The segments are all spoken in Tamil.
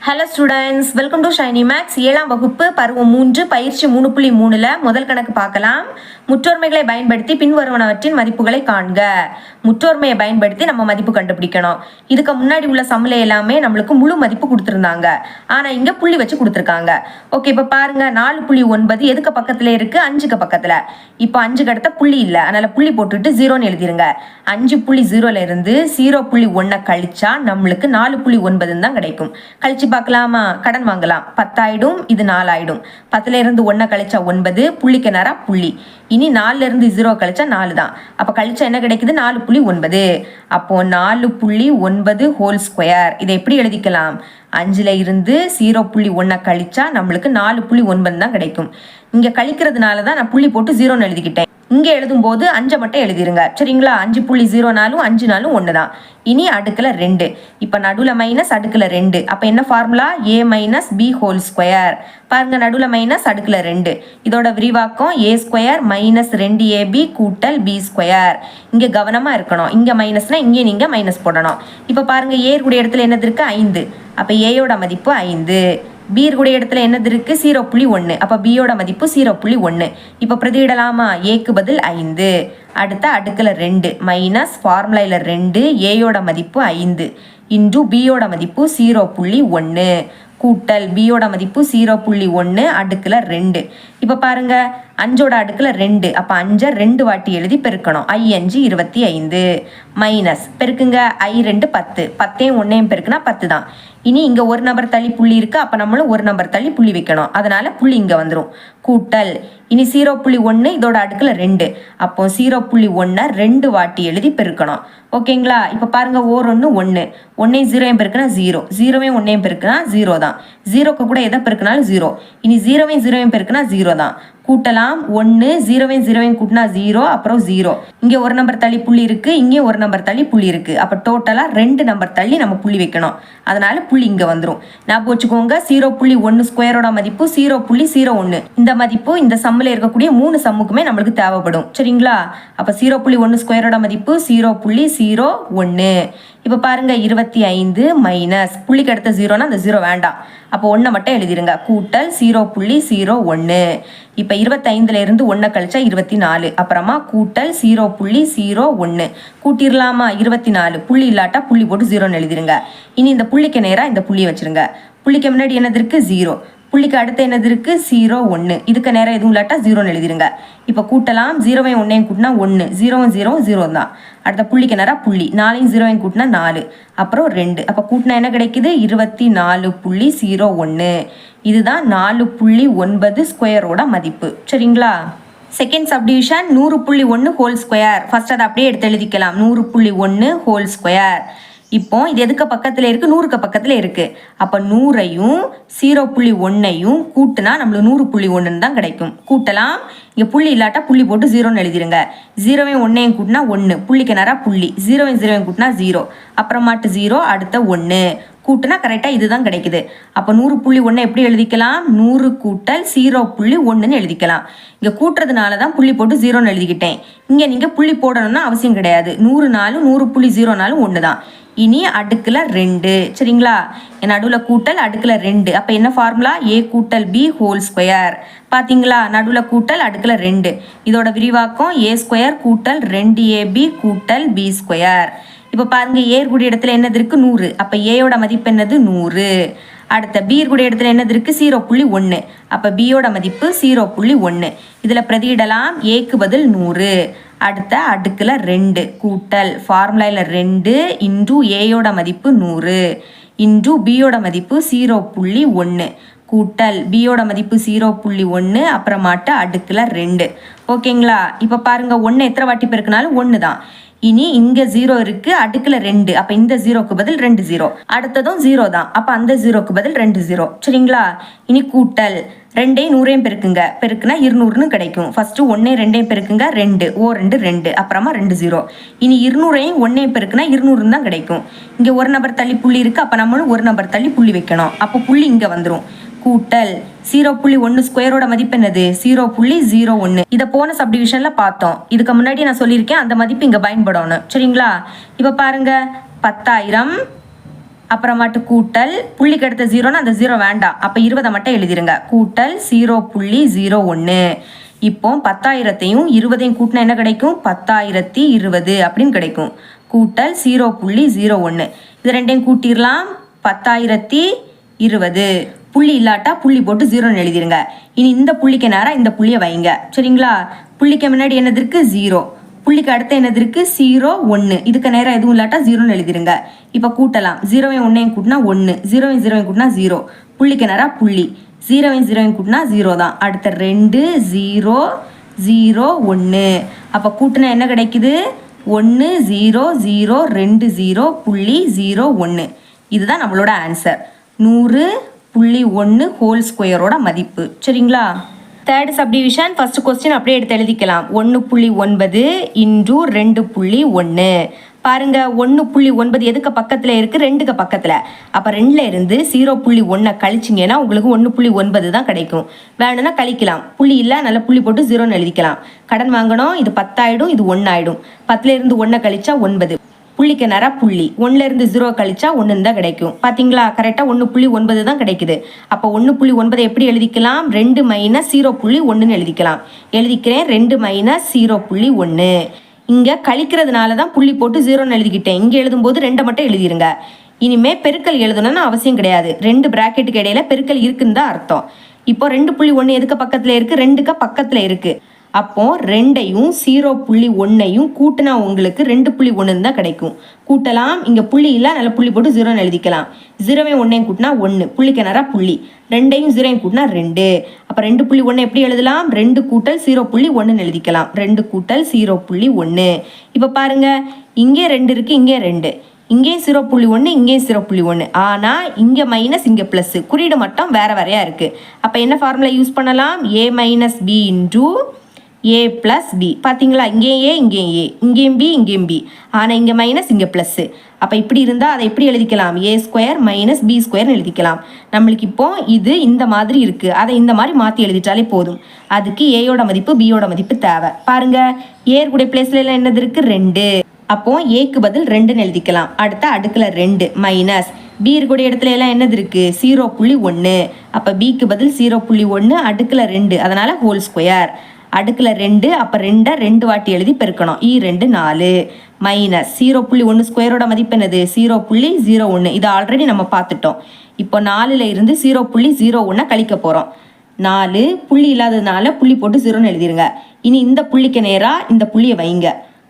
Hello students, welcome to Shiny Maths. 7ஆம் வகுப்பு பருவம் 3 பயிற்சி 3.3ல முதல் கணக்கு பார்க்கலாம். முற்றொருமைகளை பயன்படுத்தி பின்வருவனவற்றின் மதிப்புகளை காண்க. முற்றொருமையை பயன்படுத்தி நம்ம மதிப்பு கண்டுபிடிக்கணும். இதுக்கு முன்னாடி உள்ள சம்மில் எல்லாமே நம்மளுக்கு முழு மதிப்பு கொடுத்துருந்தாங்க, ஆனால் இங்கே புள்ளி வச்சு கொடுத்துருக்காங்க. ஓகே, இப்போ பாருங்க 4.9 எதுக்கு பக்கத்தில் இருக்குது? 5க்கு பக்கத்தில். இப்போ 5க்கு அடுத்த புள்ளி இல்லை, அதனால் புள்ளி போட்டுட்டு 0ன்னு எழுதிருங்க. 5.0ல இருந்து 0.1 கழிச்சா நம்மளுக்கு 4.9 தான் கிடைக்கும். கழிச்சு பார்க்கலாமா? கடன் வாங்கலாம். 10 ஆயிடும், இது 4 ஆயிடும். 10ல இருந்து 1 கழிச்சா 9, புள்ளிக்கு நேரா புள்ளி. இனி 4ல இருந்து 0 கழிச்சா 4 தான். அப்போ கழிச்சா என்ன கிடைக்குது? 4.9. அப்போ 4.9 ஹோல் ஸ்கொயர். இதை எப்படி எழுதிக்கலாம்? 5ல இருந்து 0.1 கழிச்சா நம்மளுக்கு 4.9 தான் கிடைக்கும். இங்கே கழிக்கிறதுனால தான் நான் புள்ளி போட்டு 0ன்னு எழுதிக்கிட்டேன். இங்கே எழுதும்போது 5 மட்டும் எழுதிருங்க, சரிங்களா? 5.0 5 1 தான். இனி அடுக்கில் 2. இப்போ நடுவில் மைனஸ், அடுக்கில் 2. அப்போ என்ன formula? a minus B whole square. பாருங்க, நடுவில் மைனஸ், அடுக்கில் 2. இதோட விரிவாக்கம் a ஸ்கொயர் மைனஸ் 2ab கூட்டல் b ஸ்கொயர். இங்கே கவனமாக இருக்கணும், இங்கே மைனஸ்னா இங்கே நீங்கள் மைனஸ் போடணும். இப்போ பாருங்க, a கூடிய இடத்துல என்னது இருக்கு? 5. அப்போ ஏயோட மதிப்பு 5. b கூடிய இடத்துல என்னது இருக்கு? 0.1. அப்போ பியோட மதிப்பு 0.1. இப்போ பிரதியிடலாமா? ஏக்கு பதில் 5. அடுத்த அடுக்கில் 2 மைனஸ் ஃபார்முலாயில் 2, ஏயோட மதிப்பு 5 இன்டு பியோட மதிப்பு 0.1 கூட்டல் பியோட மதிப்பு 0.1 அடுக்கில் 2. இப்போ பாருங்க, 5ஓட அடுக்கில் 2. அப்போ 5 2 வாட்டி எழுதி பெருக்கணும். 5 25 மைனஸ் பெருக்குங்க. 2 10, 10 1 பெருக்குனா 10 தான். இனி இங்கே ஒரு நம்பர் தள்ளி புள்ளி இருக்கு, அப்போ நம்மளும் ஒரு நம்பர் தள்ளி புள்ளி வைக்கணும். அதனால புள்ளி இங்கே வந்துடும். கூட்டல் இனி 0.1 இதோட அடுக்கில் 2. அப்போ 0.1 2 வாட்டி எழுதி பெருக்கணும். ஓகேங்களா? இப்போ பாருங்க, ஓர் 1 1, 1 0 பெருக்குனா 0, 0 1 பெருக்குனா 0 தான். 0க்கு கூட எதை பெருக்கினாலும் 0. இனி 0 0 பெருக்குனா 0 தான். கூட்டலாம். 1 0 0 கூட்டினா 0, அப்புறம் 0. இங்கே ஒரு நம்பர் தள்ளி புள்ளி இருக்கு, இங்கே ஒரு நம்பர் தள்ளி புள்ளி இருக்கு. அப்போ டோட்டலாக 2 நம்பர் தள்ளி நம்ம புள்ளி வைக்கணும். அதனால புள்ளி இங்கே வந்துடும். ஞாபகம் வச்சுக்கோங்க, 0.1 ஸ்கொயரோட மதிப்பு 0.01. இந்த மதிப்பு இந்த சம்மில் இருக்கக்கூடிய 3 சம்முக்குமே நம்மளுக்கு தேவைப்படும், சரிங்களா? அப்போ 0.1 ஸ்கொயரோட மதிப்பு 0.01. இப்போ பாருங்க, 25 மைனஸ் புள்ளிக்கு அடுத்த 0னா அந்த 0 வேண்டாம். அப்போ 1 மட்டும் எழுதிருங்க. கூட்டல் 0.01. இப்போ 25ல இருந்து 1 கழிச்சா 24. அப்புறமா கூட்டல் 0.01 கூட்டிடலாமா? 24 புள்ளி இல்லாட்டா புள்ளி போட்டு 0ன்னு எழுதிருங்க. இனி இந்த புள்ளிக்கு நேராக இந்த புள்ளியை வச்சிருங்க. புள்ளிக்கு முன்னாடி என்னது இருக்கு? 0. புள்ளிக்கு அடுத்து என்னது இருக்கு? 0 1. இதுக்கு நேரம் எதுவும் இல்லாட்டா 0ன்னு எழுதிருங்க. இப்போ கூட்டலாம். 0 1 கூட்டினா 1, 0 0 0 தான். அடுத்த புள்ளிக்கு நேரம் புள்ளி. 4 0 கூட்டினா 4, அப்புறம் 2. அப்போ கூட்டினா என்ன கிடைக்குது? 24.01. இதுதான் 4.9 ஸ்கொயரோட மதிப்பு, சரிங்களா? Second subdivision 100.1 whole square. First அதை அப்படியே எடுத்து எழுதிக்கலாம். 100.1 ஹோல் ஸ்கொயர். இப்போ இது எதுக்கு பக்கத்தில் இருக்குது? 100க்கு பக்கத்தில் இருக்குது. அப்போ 100ஐயும் 0.1ஐயும் கூட்டினா நம்மளுக்கு 100.1 தான் கிடைக்கும். கூட்டலாம். இங்கே புள்ளி இல்லாட்டா புள்ளி போட்டு 0ன்னு எழுதிருங்க. 0 1 கூட்டினா 1, புள்ளிக்கு நேராக புள்ளி. 0 0 கூட்டினா 0, அப்புறமாட்டு 0, அடுத்த 1 கூட்டினா கரெக்டாக இதுதான் கிடைக்குது. அப்போ 100.1 எப்படி எழுதிக்கலாம்? 100 கூட்டல் 0.1ன்னு எழுதிக்கலாம். இங்கே கூட்டுறதுனால தான் புள்ளி போட்டு 0ன்னு எழுதிக்கிட்டேன். இங்கே நீங்கள் புள்ளி போடணும்னா அவசியம் கிடையாது. 100 நாலும் 100.0 1 தான். இனி அடுக்கில் 2, சரிங்களா? நடுவில் கூட்டல், அடுக்கில் 2. அப்போ என்ன ஃபார்முலா? a கூட்டல் b ஹோல் ஸ்கொயர். பார்த்தீங்களா? நடுவில் கூட்டல், அடுக்கில் 2. இதோட விரிவாக்கம் a ஸ்கொயர் கூட்டல் 2ab கூட்டல் b ஸ்கொயர். இப்போ பாருங்க, a கூடிய இடத்துல என்னது இருக்கு? 100. அப்போ ஏயோட மதிப்பு என்னது? 100. அடுத்த b கூடிய இடத்துல என்னது இருக்கு? 0.1. அப்போ பியோட மதிப்பு 0.1. இதில் பிரதியிடலாம். ஏக்கு பதில் 100. அடுத்த அடுக்கில் 2 கூட்டல் ஃபார்முலாயில் 2 இன்டு ஏயோட மதிப்பு 100 இன்டு பியோட மதிப்பு 0.1 கூட்டல் பியோட மதிப்பு 0.1 அப்புறமாட்ட அடுக்கில் 2. ஓகேங்களா? இப்போ பாருங்க, 1 எத்தனை வாட்டி பெருக்கினாலும் 1 தான். இனி இங்கே 0 இருக்கு, அடுக்கில் 2. அப்போ இந்த 0க்கு பதில் 2 0. அடுத்ததும் 0 தான். அப்போ அந்த 0க்கு பதில் 2 0, சரிங்களா? இனி கூட்டல். 2 100 பெருக்குங்க. பெருக்குனா 200ன்னு கிடைக்கும். ஃபர்ஸ்ட் 1 2 பெருக்குங்க. 2 ஓ 2 2, அப்புறமா 2 0. இனி 200 1 பெருக்குனா 200 தான் கிடைக்கும். இங்கே ஒரு நம்பர் தள்ளி புள்ளி இருக்கு, அப்போ நம்மளும் ஒரு நம்பர் தள்ளி புள்ளி வைக்கணும். அப்போ புள்ளி இங்கே வந்துடும். கூட்டல் 0.1 ஸ்கொயரோட மதிப்பு என்னது? 0.01. இதை போன சப்டிவிஷன்ல பார்த்தோம். இதுக்கு முன்னாடி நான் சொல்லியிருக்கேன், அந்த மதிப்பு இங்கே பயன்படணும், சரிங்களா? இப்போ பாருங்க, 10,000 அப்புறமாட்டு கூட்டல் புள்ளிக்கு அடுத்த 0னா அந்த 0 வேண்டாம், அப்போ 20 மட்டும் எழுதிருங்க. கூட்டல் 0.01. இப்போ 10,000த்தையும் 20ஐயும் கூட்டினா என்ன கிடைக்கும்? 10,020 அப்படின்னு கிடைக்கும். கூட்டல் 0.01. இது ரெண்டையும் கூட்டிடலாம். 10,020. புள்ளி இல்லாட்டா புள்ளி போட்டு 0ன்னு எழுதிருங்க. இனி இந்த புள்ளிக்கு நேரம் இந்த புள்ளியை வைங்க. சரிங்களா? புள்ளிக்கு முன்னாடி என்னது இருக்கு? 0. புள்ளிக்கு அடுத்த என்னது இருக்கு? 0, 1. இதுக்கு நேரம் எதுவும் இல்லாட்டா 0ன்னு எழுதிருங்க. இப்போ கூட்டலாம். 0வையும் 1ஐயும் கூட்டினா 1, 0வையும் 0வையும் கூட்டினா 0. புள்ளிக்கு நேரம் புள்ளி. 0வையும் 0வையும் கூட்டினா 0 தான். அடுத்த 2, 0, 0, 1. அப்போ கூட்டினா என்ன கிடைக்குது? 1, 0, 0, 2, 0.01. இதுதான் நம்மளோட ஆன்சர். 100.1 ஹோல் ஸ்கொயரோட மதிப்பு. சரிங்களா? தேர்ட் சப்டிவிஷன் ஃபர்ஸ்ட் கொஸ்டின் அப்படியே எடுத்து எழுதிக்கலாம். 1.9 இன்டூ 2.1. பாருங்க, 1.9 எதுக்கு பக்கத்தில் இருக்குது? 2க்கு பக்கத்தில். அப்போ 2ல் இருந்து 0.1 கழிச்சிங்கன்னா உங்களுக்கு 1.9 தான் கிடைக்கும். வேணும்னா கழிக்கலாம். புள்ளி இல்லை, நல்ல புள்ளி போட்டு 0ன்னு எழுதிக்கலாம். கடன் வாங்கணும். இது 10 ஆகிடும், இது 1 ஆகிடும். 10ல் இருந்து 1 கழிச்சா 9. புள்ளிக்கு நேரம் புள்ளி. 1ல் இருந்து 0 கழிச்சா 1 தான் கிடைக்கும். பார்த்தீங்களா? கரெக்டாக 1.9 தான் கிடைக்குது. அப்போ 1.9 எப்படி எழுதிக்கலாம்? 2 மைனஸ் 0.1ன்னு எழுதிக்கலாம். எழுதிக்கிறேன். 2 மைனஸ் 0.1. இங்கே கழிக்கிறதுனால தான் புள்ளி போட்டு 0ன்னு எழுதிக்கிட்டேன். இங்கே எழுதும்போது 2 மட்டும் எழுதிருங்க. இனிமே பெருக்கல் எழுதணும்னு அவசியம் கிடையாது. 2 பிராக்கெட்டுக்கு இடையில பெருக்கல் இருக்குன்னு தான் அர்த்தம். இப்போ 2.1 எதுக்கு பக்கத்தில் இருக்குது? 2க்கு பக்கத்தில் இருக்குது. அப்போ 2ஐயும் 0.1ஐயும் கூட்டினா உங்களுக்கு 2.1 தான் கிடைக்கும். கூட்டலாம். இங்கே புள்ளி இல்லை, நல்ல புள்ளி போட்டு 0ன்னு எழுதிக்கலாம். 0வையும் 1ஐயும் கூட்டினா 1, புள்ளிக்கு நேரம் புள்ளி. 2ஐயும் 0ஐயும் கூட்டினா 2. அப்போ 2.1 எப்படி எழுதலாம்? 2 கூட்டல் 0.1ன்னு எழுதிக்கலாம். 2 கூட்டல் 0.1. இப்போ பாருங்க, இங்கே 2 இருக்கு, இங்கே 2, இங்கே 0.1, இங்கே 0.1. ஆனால் இங்கே மைனஸ், இங்கே ப்ளஸ். குறியீடு மட்டும் வேற வேறையா இருக்குது. அப்போ என்ன ஃபார்முலா யூஸ் பண்ணலாம்? a minus b into a plus b. பார்த்தீங்களா? இங்கே ஏ, இங்கே ஏ, இங்கேயும் பி, இங்கேயும் பி. ஆனால் இங்கே மைனஸ், இங்கே ப்ளஸ்ஸு. அப்போ இப்படி இருந்தால் அதை எப்படி எழுதிக்கலாம்? a ஸ்கொயர் மைனஸ் பி ஸ்கொயர்னு எழுதிக்கலாம். நம்மளுக்கு இப்போ இது இந்த மாதிரி இருக்குது. அதை இந்த மாதிரி மாற்றி எழுதிட்டாலே போதும். அதுக்கு ஏயோட மதிப்பு பியோட மதிப்பு தேவை. பாருங்க, ஏற்குடைய பிளேஸ்ல எல்லாம் என்னது இருக்குது? 2. அப்போ ஏக்கு பதில் 2ன்னு எழுதிக்கலாம். அடுத்த அடுக்கில் 2 மைனஸ் பி இருக்கக்கூடிய இடத்துல எல்லாம் என்னது இருக்குது? 0.1. அப்போ பிக்கு பதில் 0.1 அடுக்கில் 2, அதனால் ஹோல் ஸ்கொயர். அடுக்கில் 2, அப்போ 2 2 வாட்டி எழுதி பெருக்கணும். 2 4 மைனஸ் 0.1 ஸ்கொயரோட மதிப்பு என்னது? 0.01. இது ஆல்ரெடி நம்ம பார்த்துட்டோம். இப்போ 4ல் இருந்து 0.01 கழிக்க போகிறோம். 4 புள்ளி இல்லாததுனால புள்ளி போட்டு 0ன்னு எழுதிருங்க. இனி இந்த புள்ளிக்கு நேராக இந்த புள்ளியை வைங்க.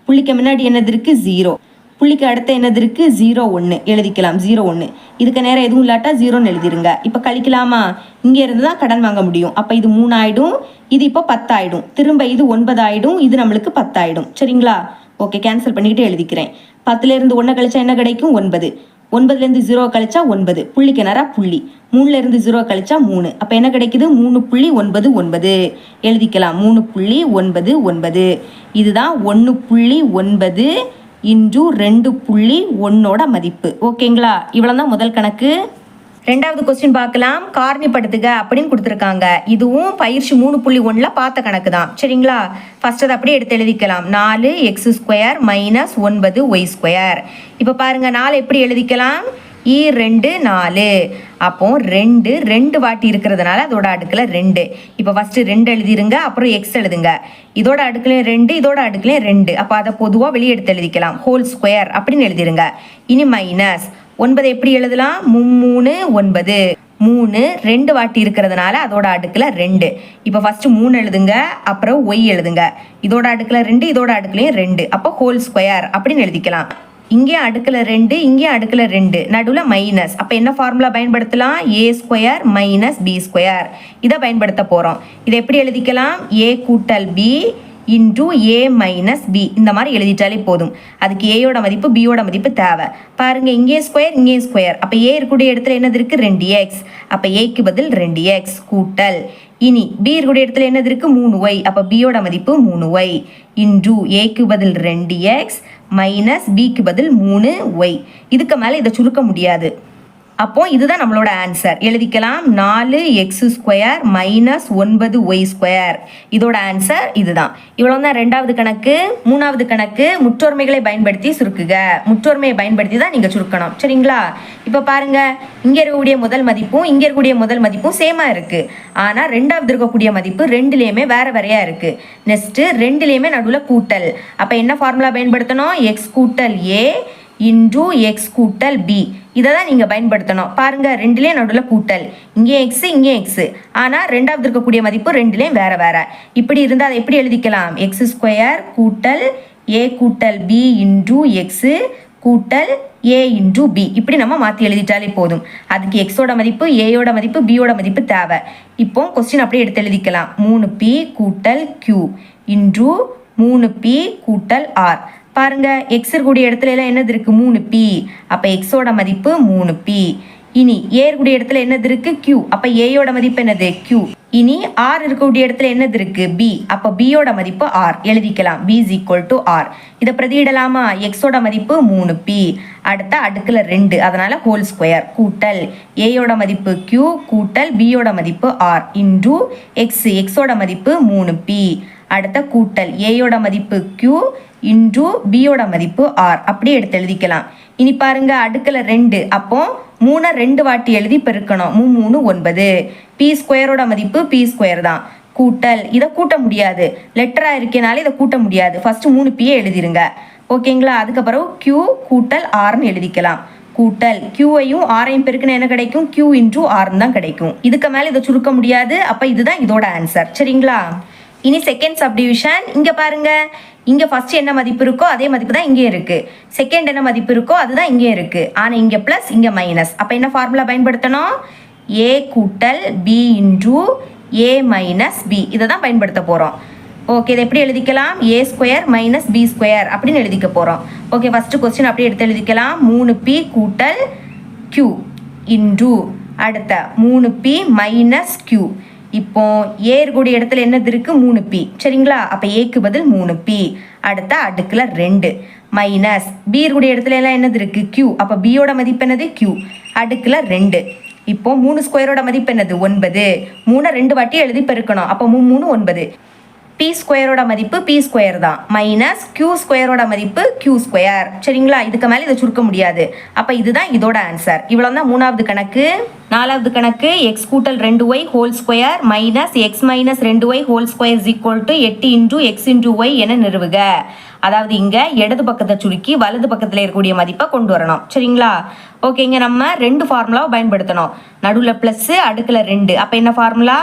புள்ளிக்கு முன்னாடி என்னது இருக்குது? 0. புள்ளிக்கு அடுத்த என்னது இருக்குது? 0.1 எழுதிக்கலாம். 0.1. இதுக்கு நேரம் எதுவும் இல்லாட்டா 0ன்னு எழுதிருங்க. இப்போ கழிக்கலாமா? இங்கே இருந்து தான் கடன் வாங்க முடியும். அப்போ இது 3 ஆகிடும், இது இப்போ 10 ஆகிடும். திரும்ப இது 9 ஆகிடும், இது நம்மளுக்கு 10 ஆகிடும். சரிங்களா? ஓகே, கேன்சல் பண்ணிக்கிட்டு எழுதிக்கிறேன். 10ல் இருந்து 1 கழிச்சா என்ன கிடைக்கும்? 9. 9ல் இருந்து 0 கழிச்சா 9, புள்ளிக்கு நேரம் புள்ளி. 3ல் இருந்து 0 கழிச்சா 3. அப்போ என்ன கிடைக்குது? 3.99 எழுதிக்கலாம். 3.99. இதுதான் 1.9 இன்டூ 2.1ஓட மதிப்பு. ஓகேங்களா? இவ்வளோ தான் முதல் கணக்கு. ரெண்டாவது கொஸ்டின் பார்க்கலாம். காரணிப்படுத்துக அப்படின்னு கொடுத்துருக்காங்க. இதுவும் பயிற்சி 3.1ல் பார்த்த கணக்கு தான். சரிங்களா? ஃபர்ஸ்ட் அதை அப்படியே எடுத்து எழுதிக்கலாம். 4x² minus 9y². இப்போ பாருங்க, 4 எப்படி எழுதிக்கலாம்? 2 4. அப்போ 2 வாட்டி இருக்கிறதுனால அதோட அடுக்கில் 2. இப்போ ஃபர்ஸ்ட் 2 எழுதிருங்க, அப்புறம் x எழுதுங்க. இதோட அடுக்குலையும் 2, இதோட அடுக்குலையும் 2. அப்போ அதை பொதுவாக வெளியே எடுத்து எழுதிக்கலாம். ஹோல் ஸ்கொயர் அப்படின்னு எழுதிருங்க. இனி மைனஸ் 9 எப்படி எழுதலாம்? 3 9. 3 2 வாட்டி இருக்கிறதுனால அதோட அடுக்கில் 2. இப்போ ஃபர்ஸ்ட் 3 எழுதுங்க, அப்புறம் y எழுதுங்க. இதோட அடுக்கில் 2, இதோட அடுக்குலையும் 2. அப்போ ஹோல் ஸ்கொயர் அப்படின்னு எழுதிக்கலாம். இங்கே அடுக்கில் 2, இங்கே அடுக்கில் 2, நடுவில் மைனஸ். அப்போ என்ன ஃபார்முலா பயன்படுத்தலாம்? a² minus b². இதை பயன்படுத்த போகிறோம். இதை எப்படி எழுதிக்கலாம்? a கூட்டல் b into a minus b. இந்த மாதிரி எழுதிட்டாலே போதும். அதுக்கு ஏயோட மதிப்பு பியோட மதிப்பு தேவை. பாருங்க, இங்கே ஸ்கொயர், இங்கே ஸ்கொயர். அப்போ ஏ இருக்கக்கூடிய இடத்துல என்னது இருக்குது? 2x. அப்போ ஏக்கு பதில் 2x கூட்டல். இனி பி இருக்கக்கூடிய இடத்துல என்னது இருக்குது? 3y. அப்போ பியோட மதிப்பு 3y இன்டூ ஏக்கு பதில் 2x மைனஸ் பிக்கு பதில் 3y. இதுக்கு மேலே இதை சுருக்க முடியாது. அப்போ இதுதான் நம்மளோட ஆன்சர். எழுதிக்கலாம் 4x² மைனஸ் 9y². இதோட ஆன்சர் இதுதான். இவ்வளவுதான் ரெண்டாவது கணக்கு. மூணாவது கணக்கு முற்றொருமைகளை பயன்படுத்தி சுருக்குக. முற்றொருமையை பயன்படுத்தி தான் நீங்க சுருக்கணும். சரிங்களா? இப்ப பாருங்க, இங்க இருக்கக்கூடிய முதல் மதிப்பும் இங்க இருக்கக்கூடிய முதல் மதிப்பும் சேமா இருக்கு. ஆனா ரெண்டாவது இருக்கக்கூடிய மதிப்பு ரெண்டுலயுமே வேற வேறையா இருக்கு. நெக்ஸ்ட் ரெண்டுலயுமே நடுவுல கூட்டல். அப்ப என்ன ஃபார்முலா பயன்படுத்தணும்? x கூட்டல் a இன்டூ எக்ஸ் கூட்டல் பி. இதை தான் நீங்கள் பயன்படுத்தணும். பாருங்க, ரெண்டுலேயும் நடுவில் கூட்டல். இங்கே எக்ஸ் இங்கே எக்ஸ். ஆனால் ரெண்டாவது இருக்கக்கூடிய மதிப்பு ரெண்டுலேயும் வேற வேற. இப்படி இருந்தால் அதை எப்படி எழுதிக்கலாம்? x² கூட்டல் a கூட்டல் b இன்டூ எக்ஸு கூட்டல் a இன்டூ பி. இப்படி நம்ம மாற்றி எழுதிட்டாலே போதும். அதுக்கு எக்ஸோட மதிப்பு, ஏயோட மதிப்பு, பியோட மதிப்பு தேவை. இப்போ கொஸ்டின் அப்படியே எடுத்து எழுதிக்கலாம். 3p கூட்டல் q இன்டூ 3p கூட்டல் r. பாருங்க, எக்ஸ் இருக்கக்கூடிய இடத்துல எல்லாம் என்னது இருக்கு? 3p. அப்ப எக்ஸோட மதிப்பு 3p. இனி ஏ இருக்கக்கூடிய இடத்துல என்னது இருக்கு? q. அப்ப ஏயோட மதிப்பு என்னது? q. இனி ஆர் இருக்கக்கூடிய இடத்துல என்னது இருக்கு? b. அப்ப பியோட மதிப்பு r. எழுதிக்கலாம் b is equal to r. இதை பிரதியிடலாமா? எக்ஸோட மதிப்பு 3p. அடுத்த அடுக்குல 2, அதனால ஹோல் ஸ்கொயர் கூட்டல் ஏயோட மதிப்பு q கூட்டல் பியோட மதிப்பு r இன்டூ எக்ஸ். எக்ஸோட மதிப்பு 3p. அடுத்த கூட்டல் ஏயோட மதிப்பு q இன்டூ பியோட மதிப்பு r. அப்படியே எடுத்து எழுதிக்கலாம். இனி பாருங்க, அடுக்கல 2. அப்போ 3 2 வாட்டி எழுதி பெருக்கணும். 3 9. பி ஸ்கொயரோட மதிப்பு பி ஸ்கொயர் தான். கூட்டல், இதை கூட்ட முடியாது, லெட்டரா இருக்கனால இதை கூட்ட முடியாது. First 3p எழுதிருங்க. ஓகேங்களா? அதுக்கப்புறம் q கூட்டல் rன்னு எழுதிக்கலாம். கூட்டல் q-ஐயும் r-ஐயும் பெருக்கின என்ன கிடைக்கும்? q இன்டூ r தான் கிடைக்கும். இதுக்கு மேல இதை சுருக்க முடியாது. அப்ப இதுதான் இதோட ஆன்சர். சரிங்களா? இனி செகண்ட் சப்டிவிஷன். இங்க பாருங்க, இங்க ஃபர்ஸ்ட் என்ன மதிப்பு இருக்கோ அதே மதிப்பு தான் இங்கே இருக்கு. செகண்ட் என்ன மதிப்பு இருக்கோ அதுதான் இங்கே இருக்கு. ஆனா இங்க பிளஸ் இங்க மைனஸ். அப்ப என்ன ஃபார்முலா பயன்படுத்தணும்? a கூட்டல் b into a minus b. இதை தான் பயன்படுத்த போறோம். ஓகே, இதை எப்படி எழுதிக்கலாம்? a² மைனஸ் b² அப்படின்னு எழுதிக்க போறோம். ஓகே, ஃபர்ஸ்ட் கொஸ்டின் அப்படியே எடுத்து எழுதிக்கலாம். 3p கூட்டல் q இன்டூ அடுத்த 3p மைனஸ் q. இப்போ ஏ இருக்கக்கூடிய இடத்துல என்னது இருக்கு? 3p. சரிங்களா? அப்ப ஏக்கு பதில் 3p. அடுத்த அடுக்குல 2 மைனஸ் பி இருக்கக்கூடிய இடத்துல எல்லாம் என்னது இருக்கு? q. அப்ப பியோட மதிப்பு என்னது? q. அடுக்குல 2. இப்போ 3 ஸ்கொயரோட மதிப்பு என்னது? 9. 3 2 வாட்டி எழுதி பெருக்கணும். அப்ப 3 9. பி ஸ்கொயரோட மதிப்பு பி ஸ்கொயர் தான். மைனஸ் q ஸ்கொயரோட மதிப்பு q². சரிங்களா? இதுக்கு மேல இதை சுருக்க முடியாது. அப்ப இதுதான் இதோட ஆன்சர். இவ்வளவுதான் மூணாவது கணக்கு. நாலாவது கணக்கு, x கூட்டல் 2y whole square minus x minus 2y whole square is equal to 8 into x into y என நிறுவுக. அதாவது இங்க இடது பக்கத்தை சுருக்கி வலது பக்கத்துல இருக்கக்கூடிய மதிப்பை கொண்டு வரணும். சரிங்களா? ஓகே, இங்க நம்ம 2 ஃபார்முலாவை பயன்படுத்தணும். நடுவுல பிளஸ், அடுக்குல 2. அப்ப என்ன ஃபார்முலா?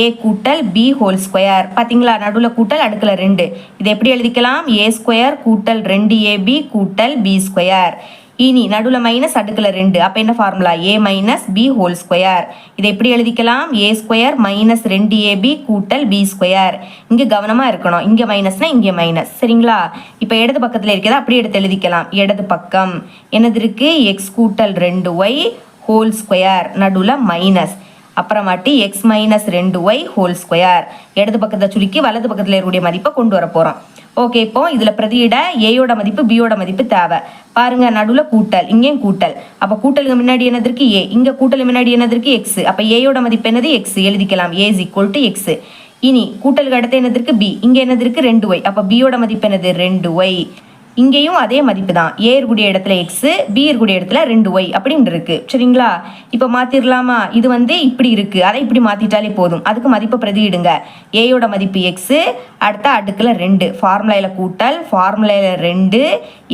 a கூட்டல் b ஹோல் ஸ்கொயர். பாத்தீங்களா? நடுவுல கூட்டல், அடுக்குல 2. இதை எப்படி எழுதிக்கலாம்? a² கூட்டல் 2ab கூட்டல் b². இனி நடுவுல மைனஸ், அடுக்குல 2. அப்ப என்ன formula? a minus b whole square. இதை எப்படி எழுதிக்கலாம்? a² மைனஸ் 2ab கூட்டல் b². இங்க கவனமா இருக்கணும். இங்க மைனஸ்னா இங்க மைனஸ். சரிங்களா? இப்ப இடது பக்கத்துல இருக்கிறத அப்படியே எடுத்து எழுதிக்கலாம். இடது பக்கம் என்னது இருக்கு? x கூட்டல் 2y ஹோல் ஸ்கொயர். நடுவுல மைனஸ், அப்புறமாட்டி x minus 2y whole square. இடது பக்கத்தை சுருக்கி வலது பக்கத்தில் இருக்கக்கூடிய மதிப்பை கொண்டு வர போகிறோம். ஓகே, இப்போ இதில் பிரதியிட ஏயோட மதிப்பு பியோட மதிப்பு தேவை. பாருங்க, நடுவில் கூட்டல், இங்கேயும் கூட்டல். அப்போ கூட்டலுக்கு முன்னாடி என்னது இருக்கு? ஏ. இங்கே கூட்டலுக்கு முன்னாடி என்னது இருக்கு? எக்ஸ். அப்போ ஏயோட மதிப்பு என்னது? எக்ஸ். எழுதிக்கலாம். ஏ இஸ் ஈக்குவல் டு எக்ஸ். இனி கூட்டலுக்கு அடுத்து என்னது இருக்கு? பி. இங்கே என்னது இருக்கு? 2y. அப்போ பியோட மதிப்பு என்னது? 2y. இங்கேயும் அதே மதிப்பு தான். ஏ இருக்கக்கூடிய இடத்துல எக்ஸ், பி இருக்கக்கூடிய இடத்துல 2y அப்படின்னு இருக்கு. சரிங்களா? இப்போ மாத்திரலாமா? இது இப்படி இருக்கு, அதை இப்படி மாத்திட்டாலே போதும். அதுக்கு மதிப்பை பிரதியிடுங்க. ஏயோட மதிப்பு எக்ஸ், அடுத்த அடுக்குல 2. ஃபார்முலாயில கூட்டல், ஃபார்முலாயில 2,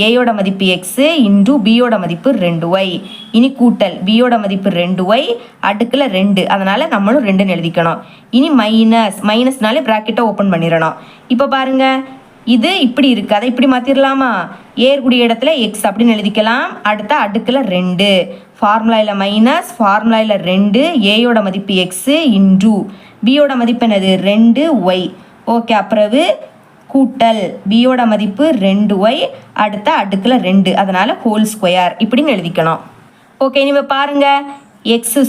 ஏயோட மதிப்பு எக்ஸ் இன்டூ பியோட மதிப்பு 2y. இனி கூட்டல், பியோட மதிப்பு 2y, அடுக்குல 2. அதனால நம்மளும் 2ன்னு எழுதிக்கணும். இனி மைனஸ், மைனஸ்னாலே பிராக்கெட்டை ஓப்பன் பண்ணிடணும். இப்போ பாருங்க, இது இப்படி இருக்கு, அதை இப்படி மாத்திரலாமா? ஏற்குடைய இடத்துல எக்ஸ் அப்படின்னு எழுதிக்கலாம். அடுத்த அடுக்குல 2, ஃபார்முலாயில மைனஸ், ஃபார்முலாயில 2, ஏயோட மதிப்பு எக்ஸ் இன்டூ பியோட மதிப்பு என்னது? 2y. ஓகே, அப்புறவு கூட்டல் பியோட மதிப்பு 2y, அடுத்த அடுக்குல 2. அதனால ஹோல் ஸ்கொயர் இப்படின்னு எழுதிக்கணும். ஓகே, நீங்க பாருங்க, x²